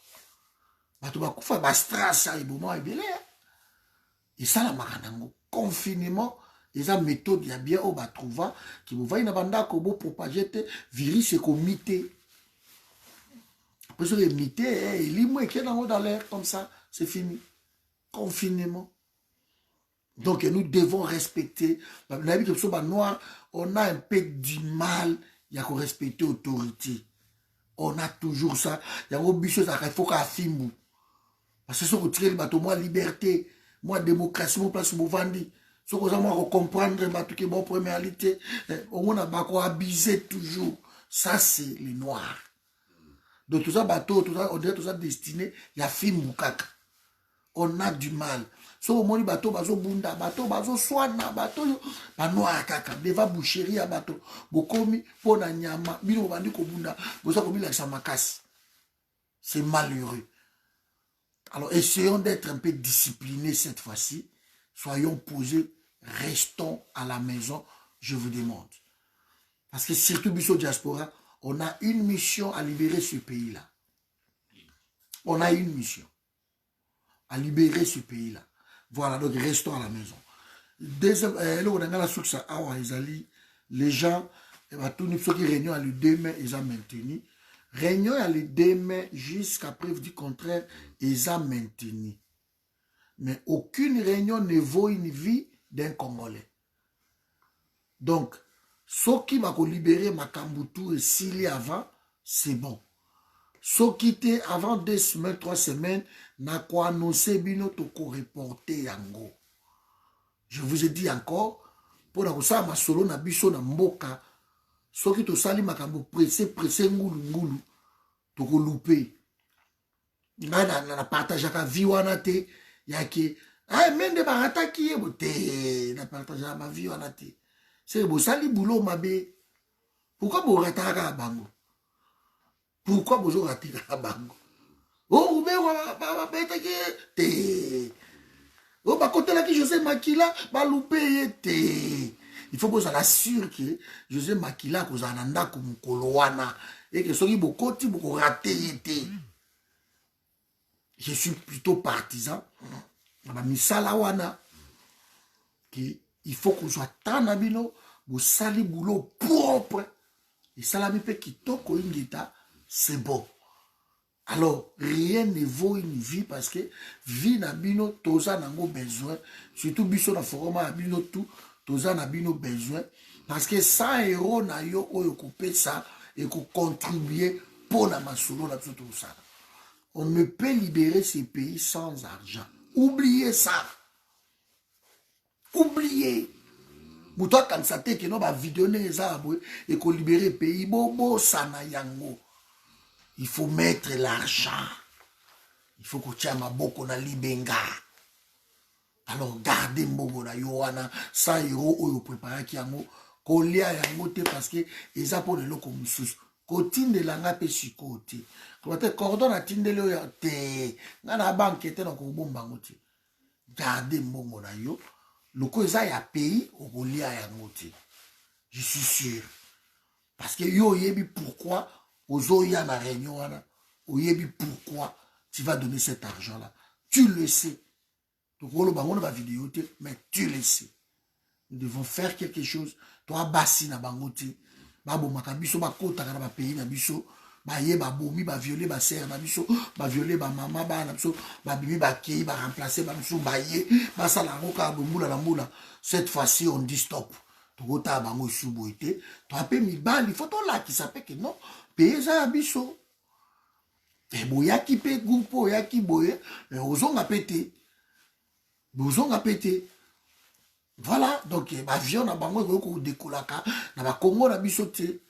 Et ça, la maranango, confinement, eza méthode ya bien oyo batrouva ki bovai na bandako bopropage te virus ekomite après soki emite elimo eke nango dans l'air comme ça c'est fini confinement. Donc nous devons respecter. On a un peu du mal il y a qu'on respecter l'autorité. On a toujours ça. Il y a une chose il faut qu'on filme. Parce que si on tire le bateau, moi liberté, moi démocratie, moi place mon vandi. Si on comprendre le bateau qui est bon première réalité, on a pas abusé toujours. Ça c'est les noirs. Donc tout ça bateau, tout ça, on dirait tout ça destiné, il y a film kaka. On a du mal. So moni bateau bazo bunda bateau bazo swana bateau banoa kaka deva boucherie ya bateau bokomi pona nyama bino bandi ko bunda boza ko bila sa makasi. C'est malheureux. Alors essayons d'être un peu disciplinés cette fois-ci. Soyons posés, restons à la maison, je vous demande. Parce que surtout Bisso Diaspora, on a une mission à libérer ce pays-là. On a une mission à libérer ce pays-là. Voilà, donc restons à la maison. Deuxième, les gens, tous les réunions à le 2 mai, ils ont maintenu. Réunion à le 2 mai, jusqu'à preuve du contraire, ils ont maintenu. Mais aucune réunion ne vaut une vie d'un Congolais. Donc, ceux qui m'ont libéré Makambutu et Sili avant, c'est bon. Ceux qui étaient avant 2 semaines, 3 semaines, n'a quoi annoncé bino toko reporter yango. Je vous ai dit encore, pour la ça ma solo na biso na mboka, ceux qui to sali makambo pressé ngulu toko loupé. Na partage ka vie wana te yake ah mende ba ataki e bote na partage ma vie wana te. C'est bo sali boulot mabe. Pourquoi bo rataka bango? Pourquoi vous avez raté la banque? Oh, mais oh, bah, côté là qui José Makila, bah, loupé, il faut que vous assurez que José Makila, que vous en avez comme Koloana, et que ce qui vous raté, je suis plutôt partisan. Il faut que vous soyez tanabino, vous sali boulot propre, et salami pe kitoko ingita. C'est bon. Alors, rien ne vaut une vie parce que vie na bino, toza nango besoin. Surtout biso na forum na bino tout, toza na bino besoin. Parce que 100 € na yo oyo coupé ça et qu'on contribuer pour la masolo na tout ça. On ne peut libérer ces pays sans argent. Oubliez ça. Oubliez. Moutoua quand ça te que non ba vidéo les arbres et qu'on libérer pays bobo sana yango. Il faut mettre l'argent. Il faut que tu aies ma boko na libenga. Alors gardez mbongo na yoana 100 € oyo préparer ki yango kolia yango te parce que eza pour le loko mususu. Kotinde langa pe sikoti. Ko te cordon na tindele oyo te. Ngana banque te na ko bomba ngoti. Gardez mbongo na yo. Loko eza ya pays okolia yango te. Je suis sûr. Parce que yo yebi pourquoi Ozoya ma réunion, oyebi pourquoi tu vas donner cet argent-là. Tu le sais. Donc, on va vidéo, mais tu le sais. Nous devons faire quelque chose. Toi, bassi na bangote. Babo makabiso, ba kota kana ba pays na biso. Ba ye ba bomi, ba violer ba sœur na biso, ba violer ba maman ba na biso, ba bimi ba kei, ba remplacer ba biso ba ye, ba sala ngoka bombula na mbula. Cette fois-ci, on dit stop. Tokota bango suboité. Toi, pe mi bandi, photo là qui s'appelle que non. Pesa abiso. Et boyaki pe groupe yaki boye, ozonga pété. Bozonga pété. Voilà, donc avion na bango ko dekolaka na ba Congo na biso te.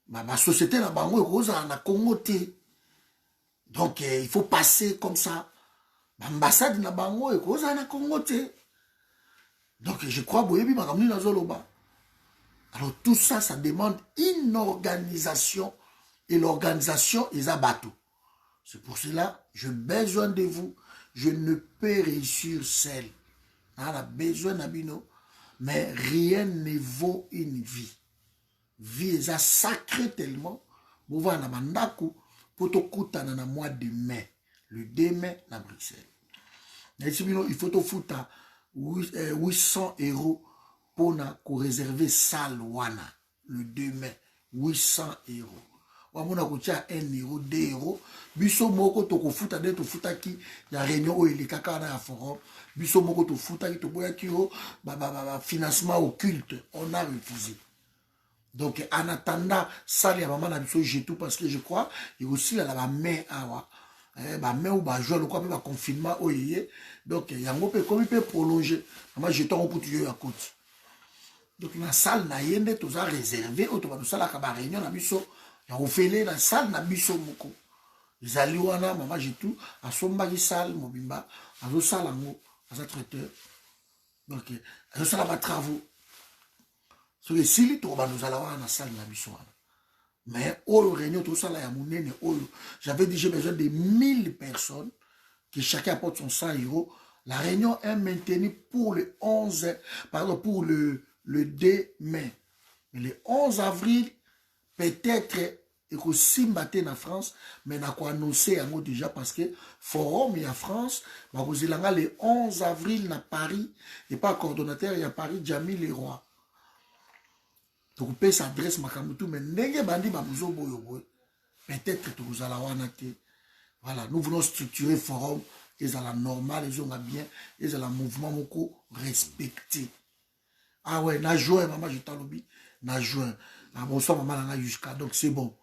Ma société na bango ko za na Congo te. Donc il faut passer comme ça. L'ambassade na bango ko za na Congo te. Donc je crois boyebi makamni na zoloba. Alors tout ça, ça demande une organisation. Et l'organisation est à bateau. C'est pour cela, j'ai besoin de vous. Je ne peux réussir seul. On a besoin d'abino. Mais rien ne vaut une vie. Vie est sacrée tellement. Vous voyez, pour te na mois de mai. Le 2 mai, à Bruxelles. Il faut te foutre 800 € pour réserver salle wana le 2 mai 800 €. Wamona kotia 1 euro 2 euros biso moko tokofuta nde tofutaki ya réunion oyo elekaka na ya forum biso moko tofutaki toboyaki yo financement occulte on a refusé. Donc en attendant salle ya maman na biso j'ai tout parce que je crois et aussi la main awa main ou ba jouer le quoi ba confinement oyo donc yango pe comme peut prolonger maman jeton pour tu ya côté. Donc la salle na yende tous a réservé auto ba sala ka ba réunion na biso ya ofele na salle na biso moko. Ezali wana maman j'ai tout a somba ki salle mobimba azo sala ngo asa traiteur. Donc azo sala ba travaux. So les sili to ba nous ala wana salle na biso wana. Mais au réunion tout ça là ya munene j'avais dit j'ai besoin de 1000 personnes que chacun apporte son 100 €. La réunion est maintenue pour le 11 pardon pour le 2 mai. Mais le 11 avril peut-être et que Simbaté en France mais n'a quoi annoncé déjà parce que forum et en France va vous le 11 avril à Paris et pas coordonnateur il y a Paris Jamil Leroy. Donc peut s'adresse makamutu mais ndenge bandi babuzo boyo peut-être que vous allez wana. Voilà, nous voulons structurer forum ils ont la normale ils ont bien ils ont la mouvement moko respecté. Ah ouais, na juin maman je t'alobi na juin. Ah bonsoir maman na jusqu'à donc c'est bon.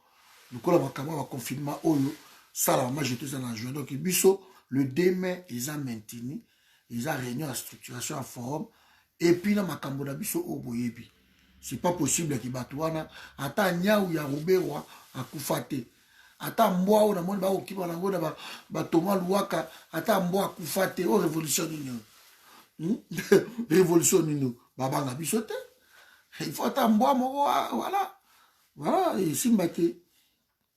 Nous collons un confinement oyo ça la maman je te en juin donc biso le 2 mai ils ont maintenu ils ont réuni la structuration en forum et puis na makambo na biso oboyebi. C'est pas possible que Batouana ata nyau ya Roberwa akufate ata mbwa ona moni ba okiba nango na ba Thomas Luaka ata mbwa akufate o révolution nino révolution nino babanga bisote il faut ata mbwa moko voilà et Simbaté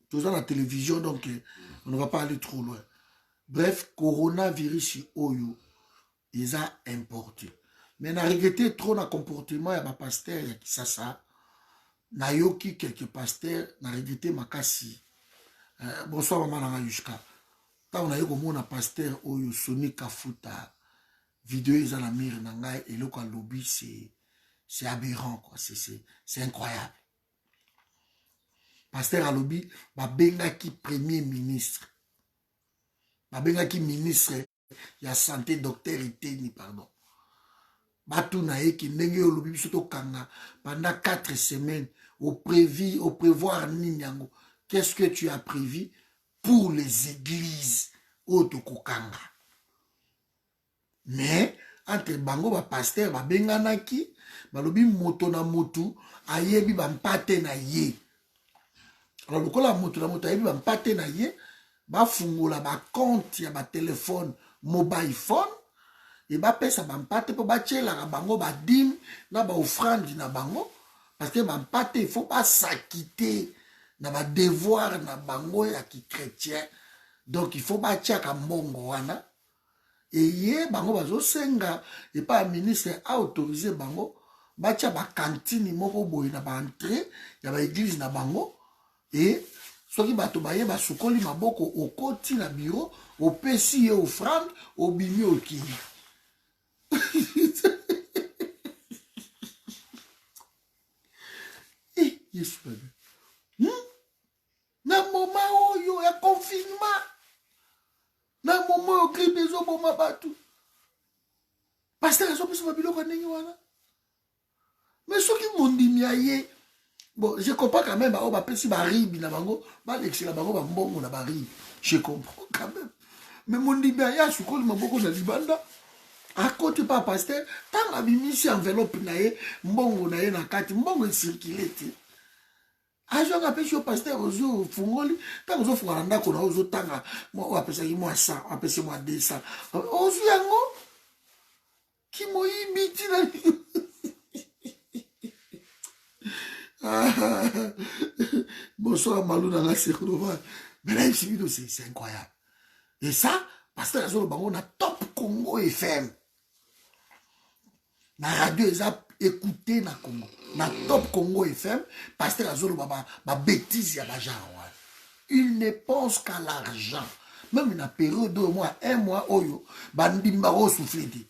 tous à la télévision donc on ne va pas aller trop loin. Bref, coronavirus oyo ils ont importé. Mais na regretté trop na comportement ya ba pasteur ya Kisasa. Na yoki quelques pasteurs na regretté makasi. Bonsoir maman na Yushka. Ta on a eu comme un pasteur oyo Sonic Kafuta. Vidéo ils ont la mire na ngai et le quoi lobby c'est aberrant quoi, c'est incroyable. Pasteur à lobby ba benga ki premier ministre. Ba benga ki ministre ya santé docteur Iteni pardon. Batou na ye ki ndenge yo lobi biso tokanga pendant 4 semaines au prévoir nini yango. Qu'est-ce que tu as prévu pour les églises otokokanga? Mais entre bango ba pasteur ba benganaki ba lobi moto na motu ayebi ba mpate na ye. Alors lokola moto na moto ayebi ba mpate na ye ba fungola ba compte ya ba téléphone mobile phone. Et bah pesa bampate pour bâtir la bango ba dim na ba offrande na bango parce que bampate il faut pas s'acquitter na ba devoir na bango ya ki chrétien donc il faut bâtir ka mbongo wana et yé bango bazo senga et pas ministre a autorisé bango bâtir ba cantine moko boy na ba entrée ya ba église na bango et soki bato baye ba sukoli maboko au koti na bureau au pesi et offrande au bimi au kini. Yes, na moment oyo ya confinement na moment oyo grippe ezoboma bato pasteur azopesa babiloko ndenge wana mais soki mondimi aye bon je comprends quand même bao bapesi baribi na bango balexela bango bambongo na baribi je comprends quand même mais mondimi aye asukoli maboko na libanda à côté pas pasteur tant abimisi enveloppe na ye mbongo na ye na kati mbongo esirkile te ajo ngapesi yo pasteur ozo fungoli tant ozo fungola ndako na ozo tanga mo apesa ki mo 100 apesa mo 200 ozo yango ki moyibi ti na bonsoir Malou dans la Sekourova mais là c'est incroyable et ça pasteur azo bango na Top Congo FM na radio eza écouter na Congo na Top Congo FM pasteur azolo ba bêtise ya l'argent. Il ne pense qu'à l'argent même na période de mois un mois oyo bandimba ro soufflete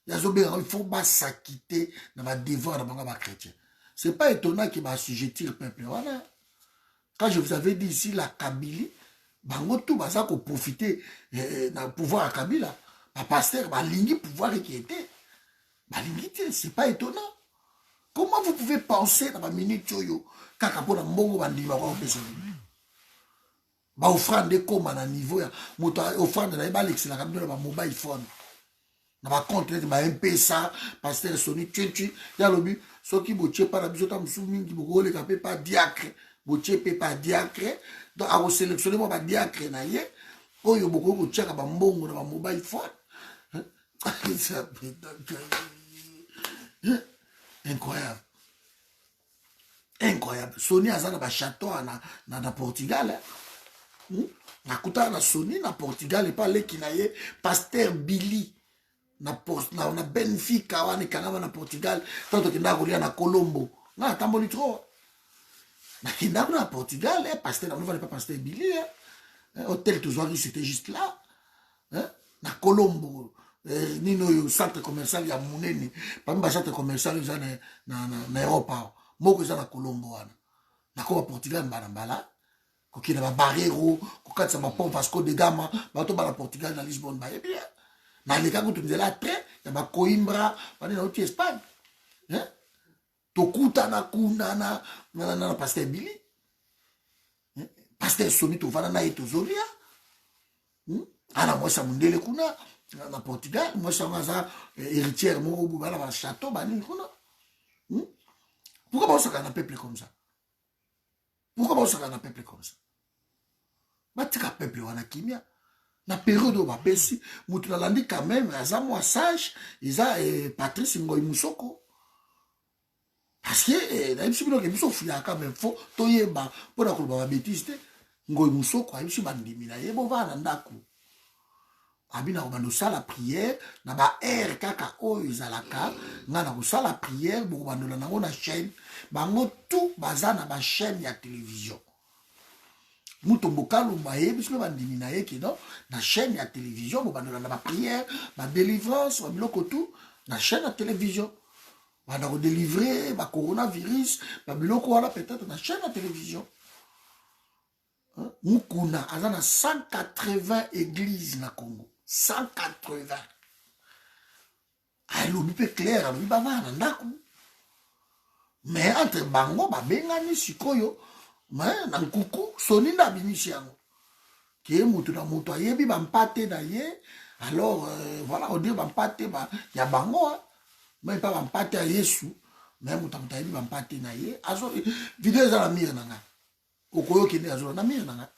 Il faut pas s'acquitter dans ma devoir dans ma chrétien. C'est pas étonnant qu'il va assujettir le peuple. Voilà. Quand je vous avais dit ici, la Kabylie, bango tout va ça qu'on profiter dans le pouvoir à Kabila. Ma pasteur, ma ligne pouvoir qui était. Ma ligne, c'est pas étonnant. Comment vous pouvez penser dans ma minute yoyo quand on a mbongo bandi va voir personne. Ba offrande comme à niveau ya moto offrande na ba l'ex na kabila ba mobile phone. Na ba compte ba M-Pesa, pasteur Sony tu ya lobi soki boche pa na biso ta musu mingi bokole ka pe pa diacre. Boche pe pa diacre. Donc a sélectionner mo ba diacre na ye. Oyo boko boche ka ba mbongo na ba mobile phone. Incroyable. Incroyable. Sony a na ba château na Portugal. Nakuta na Sony na Portugal et pas les kinaye pasteur Billy na Benfica wana kangama na Portugal tanto kinda kolia na Colombo na tamboli trop na kinda na Portugal pasteur na pas pasteur Billy hôtel toujours c'était juste là na Colombo nino yo centre commercial ya munene parmi ba centre commercial za na Europa moko za na Colombo wana na ko Portugal mbala qui na barrero kokatsa ma pompe Vasco de Gama bato ba la Portugal na Lisbonne ba bien na les gars que tu me là très ya ba Coimbra ba na autre Espagne tokuta na kuna na pasteur Billy pasteur Sony to vana na etozoria ana moi ça mundele kuna na Portugal moi ça ngaza héritière mo bu bala ba château ba ni kuna pourquoi on se un peuple comme ça? Pourquoi on se un peuple comme ça? Batika peuple wana kimia na période où bapesi mutu landi quand même aza moi sage isa Patrice Ngoyi Musoko parce que na biso bino ke biso fuya quand même faut toyeba pona ko ba bêtise Ngoyi Musoko ayishi bandimi na yebo vana ndako abina ko bando sala prière na ba air kaka oyo izalaka ngana ko sala prière bo bandola nango na chaîne bango tout bazana ba chaîne ya télévision. Mouton bokalo baye biso bandimi na ye ki non na chaîne ya télévision bo bandola na ba prière ba délivrance ba biloko tout na chaîne ya télévision bana ko délivrer ba coronavirus ba biloko wana peut-être na chaîne ya télévision. Mukuna azana 180 églises na Congo 180 alobi pe clair alobi bavana ndako mais entre bango babengani sikoyo mais na nkuku Sony na binisi yango ke mutu na mutu ayebi bampate na ye alors voilà on dit bampate ba ya bango mais pas bampate ya Yesu mais mutu ayebi bampate na ye azo vidéo za la mire nanga okoyo kende azo na mire nanga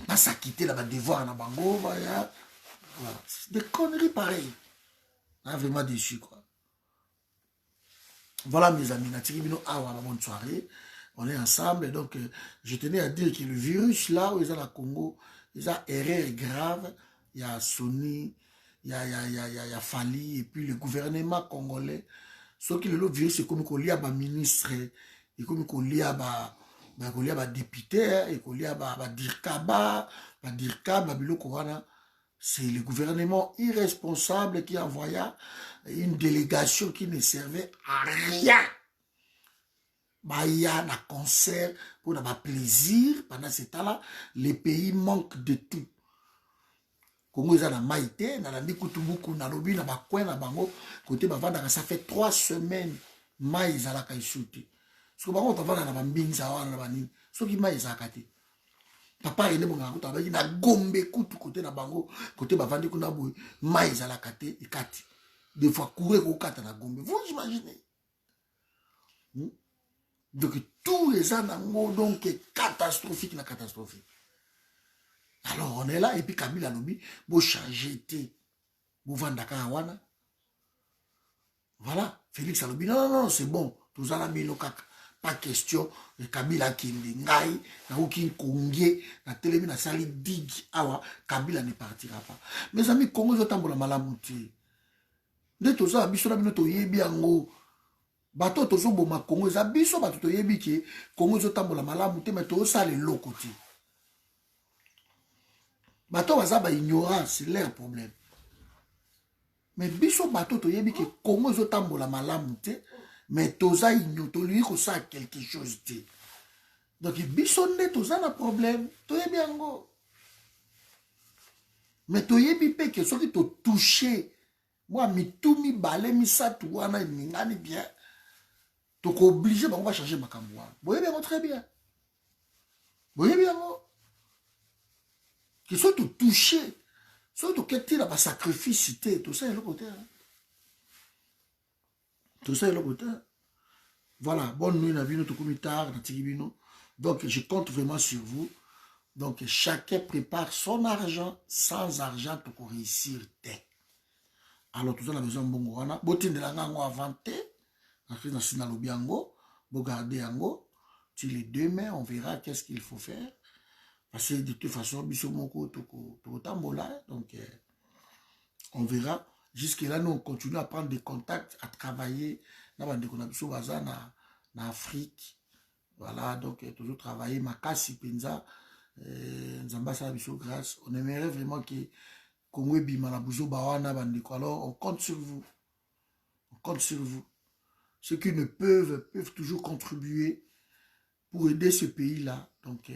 pas s'acquitter là, devoir na bango voilà. Des conneries pareilles. On a vraiment déçu quoi. Voilà mes amis, bonne soirée. On est ensemble donc je tenais à dire que le virus là où ils ont la Congo, ils ont erreur grave. Il y a Sony, il y a Fali et puis le gouvernement congolais. Ce qui le virus c'est comme qu'on lit à ma ministre et comme qu'on lit à ma député et qu'on lit à ma dirkaba, c'est le gouvernement irresponsable qui envoya une délégation qui ne servait à rien. Il y a un concert pour avoir plaisir. Pendant ce temps-là, les pays manquent de tout. Congo est en maïté, na landi kutubuku na lobi na bakwen na bango côté bavanda ça fait 3 semaines maïs à la kaishuti. Ce que bango tavana na bambinza wana na banini. Ce qui maïs à kati. Papa ene bonga kuta ba na gombe kutu côté na bango côté bavandi kuna boy maïs à la kati et kati. Des fois courir au kata na gombe. Vous imaginez? Donc tous les ans donc catastrophique na catastrophique. Alors on est là et puis Kabila Lobi, vous changez, vous vendez Kawana. Voilà, Félix Alobi, non, c'est bon, tous en mis pas question, Kabila Kindi, Ngai, na aucun Congé, na télémi, na sali dig, awa, Kabila ne partira pas. Mes amis, Congo, je t'en la malamouti. De tout ça, biso na bino yebi ango. Bato tozo boma Congo, za biso bato to yebi ki Congo je t'en la malamouti, mais to ça les lokoti. Bato bazaba ignorance, c'est leur problème. Mais biso bateau toyebi que Congo zotambola malamu te, mais toza igno tolui ko sa quelque chose te. Donc biso nde toza na problème, toyebi yango. Mais toyebi pe que soki to toucher moi mitumi balé misatu wana ningani bien. Donc obligé on va changer makambo wana. Boyebi yango très bien. Boyebi yango. Que soit to toucher soit to keti la ba sacrifice te, tout ça est le côté. Tout ça est le côté. Voilà, bonne nuit, Nabino, Tokumi tard, Natigibino. Donc, je compte vraiment sur vous. Donc, chacun prépare son argent. Sans argent, tu peux réussir. Alors, tout ça, on a besoin de bon gouvernement. Botin de la gango avanté. Après, dans le Sinalobiango. Vous gardez Ango. Si les deux mains, on verra qu'est-ce qu'il faut faire. Parce que de toute façon, Bissomoko, Toko Tambola. Donc, on verra. Jusque-là, nous, on continue à prendre des contacts, à travailler. Nous avons en Afrique. Voilà, donc, toujours travailler. Makasi, Penza, Nzambasa, Bissou, grâce. On aimerait vraiment que Congo et Bimalabuzo, Bawana, Bandeko. Alors, on compte sur vous. On compte sur vous. Ceux qui ne peuvent toujours contribuer pour aider ce pays-là. Donc,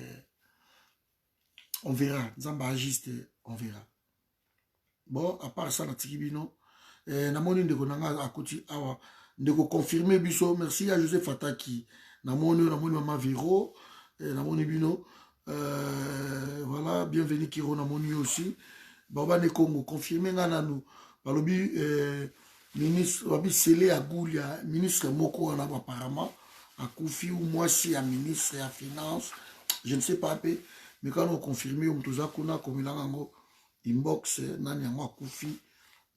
on verra. Nzamba agiste, on verra. Bon, à part ça, Natikibino, namoni ndeko nanga akoti awa ndeko confirmer biso. Merci à Joseph Fataki. Namoni Mama Viro, namoni bino. Voilà, bienvenue Kiro, namoni aussi. Baba ne Congo confirmer ngana nous. Balobi ministre Babi Sele Agoulia, ministre Moko en apparemment à Koufi ou moi si à ministre à finance, je ne sais pas mais quand on confirme on toza kuna komilango inbox nani yango akufi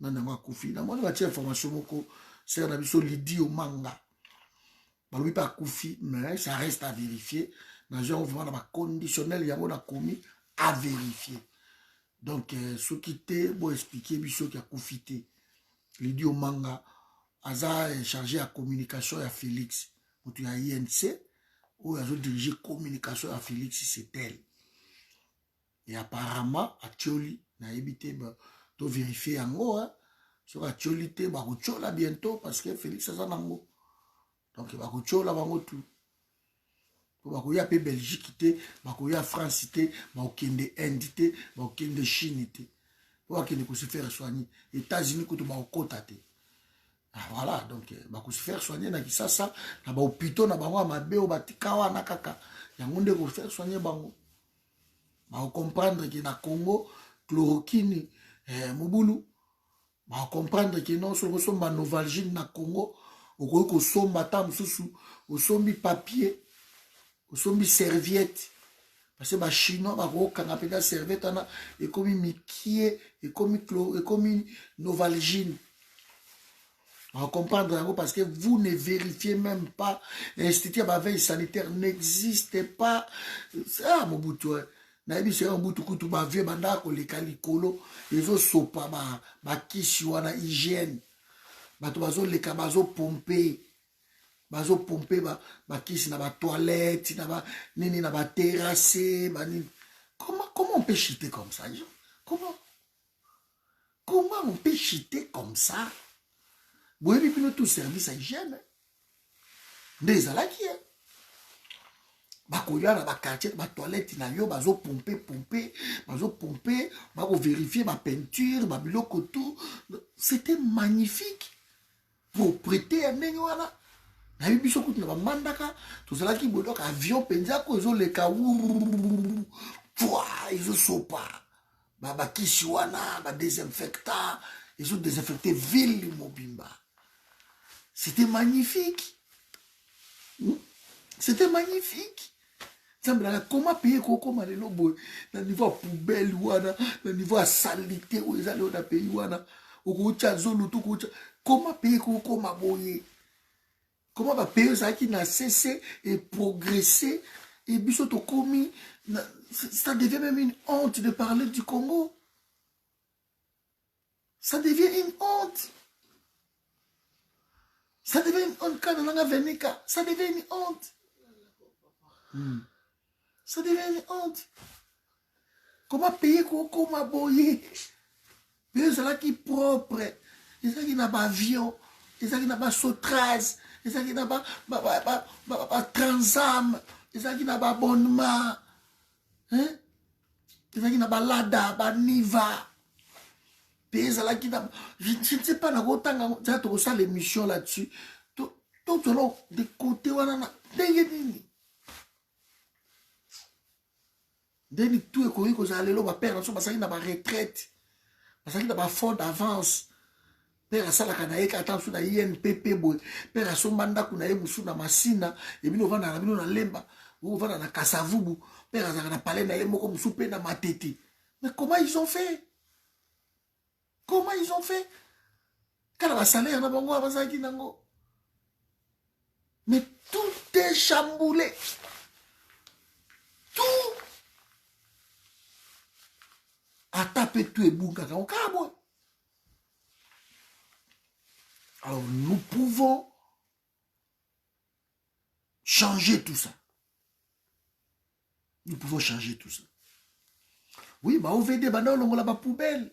na moi ba tia information moko c'est na biso Lydie Omanga balobi pas akufi mais ça reste à vérifier na gens vraiment na conditionnel yango na commis à vérifier donc ce qui te bon expliquer biso qui akufi te Lydie Omanga aza chargé à communication à Félix pour ya INC ou a dirigé communication à Félix c'est elle. Et apparemment, à Tcholi, na évité de vérifier en haut. Sur la Tcholi, bah, Tchola bientôt parce que Félix a ça en haut. Donc, bah, Tchola va tout. Bah, il y a Belgique, bah, il y a France, bah, il y a Inde, bah, il y a Chine. Bah, il y a se faire soigner. États-Unis, il y a côté. Voilà, donc, bah, se faire soigner, na ça, na ba hôpital, na ba mabé, ba tikawa, na kaka. Il y a un monde qui faire soigner, bango. On va comprendre que dans le Congo, chloroquine, Moboulou. On va comprendre que non seulement on a novalgine dans le Congo, on a somba tam sous, on sombi papier, on sombi serviette. Parce que les Chinois, on a une serviette, et comme mikie, et comme novalgine. On va comprendre parce que vous ne vérifiez même pas. L'Institut de veille sanitaire n'existe pas. Ah, mon boutou. Nabi c'est un boutou kutu ba vie banda ko lekali kolo ezo sopa ba kisi wana hygiène bato bazo leka bazo pomper ba kisi na ba toilette na ba nini na ba terrasse ba nini. Comment on peut chiter comme ça? Comment on peut chiter comme ça? Vous avez vu tout service à hygiène des alaki bakoya na ba quartier ba toilette na yo bazo pomper bako vérifier ba peinture ba biloko tout. C'était magnifique pour prêter un ndenge wana na biso kutu na ba mandaka to zala ki bodoka avion penza ko zo leka pouah ils sopa ba kisi wana ba désinfectant ils ont désinfecté ville mobimba. C'était magnifique. C'était magnifique. Comment payer comment les lobos dans le niveau poubelle ouana dans le niveau salité où ils allaient dans pays ouana au comment payer comment boyer comment va payer ça qui n'a cessé et progressé et bisoto commis ça devient même une honte de parler du Congo. Ça devient une honte. Ça devient une honte quand on a venu. Ça devient une honte. Ça devient une honte. Comment payer comment boyer? Payer cela qui est propre. ezalaki na baavion, ezalaki na basotras, ezalaki na batransam, ezalaki na baabonnement, ezalaki na balada, baniva. Je ne sais pas, tu as l'émission là-dessus. Tout le long, de côté, tout est connu que vous allez là, père, parce qu'il y a une retraite, parce qu'il y a une fond d'avance. Père, ça, la canaïque, attends, sur la INPP, père, son mandat, qu'on a eu, sur la massina, et bien, on va dans la lemba, on va dans la Kassavubu, père, ça, on a parlé, on a comme souper dans ma tête. Mais comment ils ont fait? Comment ils ont fait? Quand on a salaire, on a un mais tout est chamboulé. Tout. A taper tout et bouga. Alors nous pouvons changer tout ça. Nous pouvons changer tout ça. Oui, bah on veut des bananes, on a la poubelle.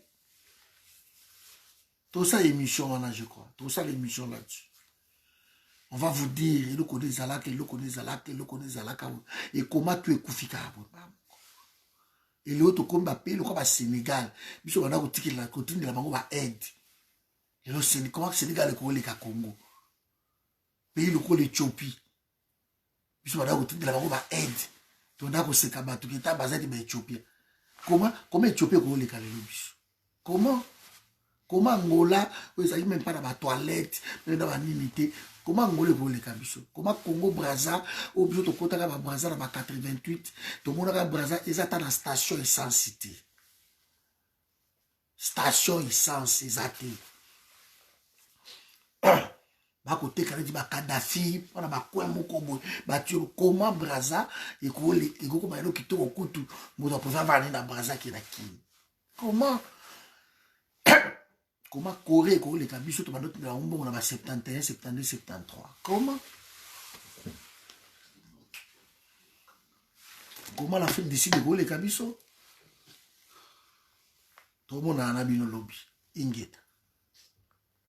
Tout ça émission là, je crois. Tout ça l'émission là-dessus. On va vous dire, il connaît Zalak, il connaît Zalak, il connaît Zalak. Et comment tu es Koufika. Et l'autre comme Bappé, le comme Sénégal. Biso on a outil la continue de la bango va aide. Et le Sénégal, comment Sénégal est collé à Congo. Pays le collé Éthiopie. Biso on a outil de la bango va aide. On a que c'est Kabatou qui est basé de Éthiopie. Comment Éthiopie est collé à l'Éthiopie? Comment Angola, vous savez même pas dans la toilette, même dans la unité. Comment Angola est collé à l'Éthiopie? Comment Congo Brazza, au bureau de Kota Brazza dans la 88, tout le monde a Brazza, ils attendent la station essence cité. Station essence, ils attendent. Ba côté quand dit ba Kadhafi on a ba coin moko boy ba tu comment Brazza et ko ba no kito okutu mo do pouvoir venir dans Brazza qui na ki comment Corée ko le kabiso to ba notre na umbo na ba 71 72 73 comment l'Afrique décide de le kabiso to mo na bino lobby ingeta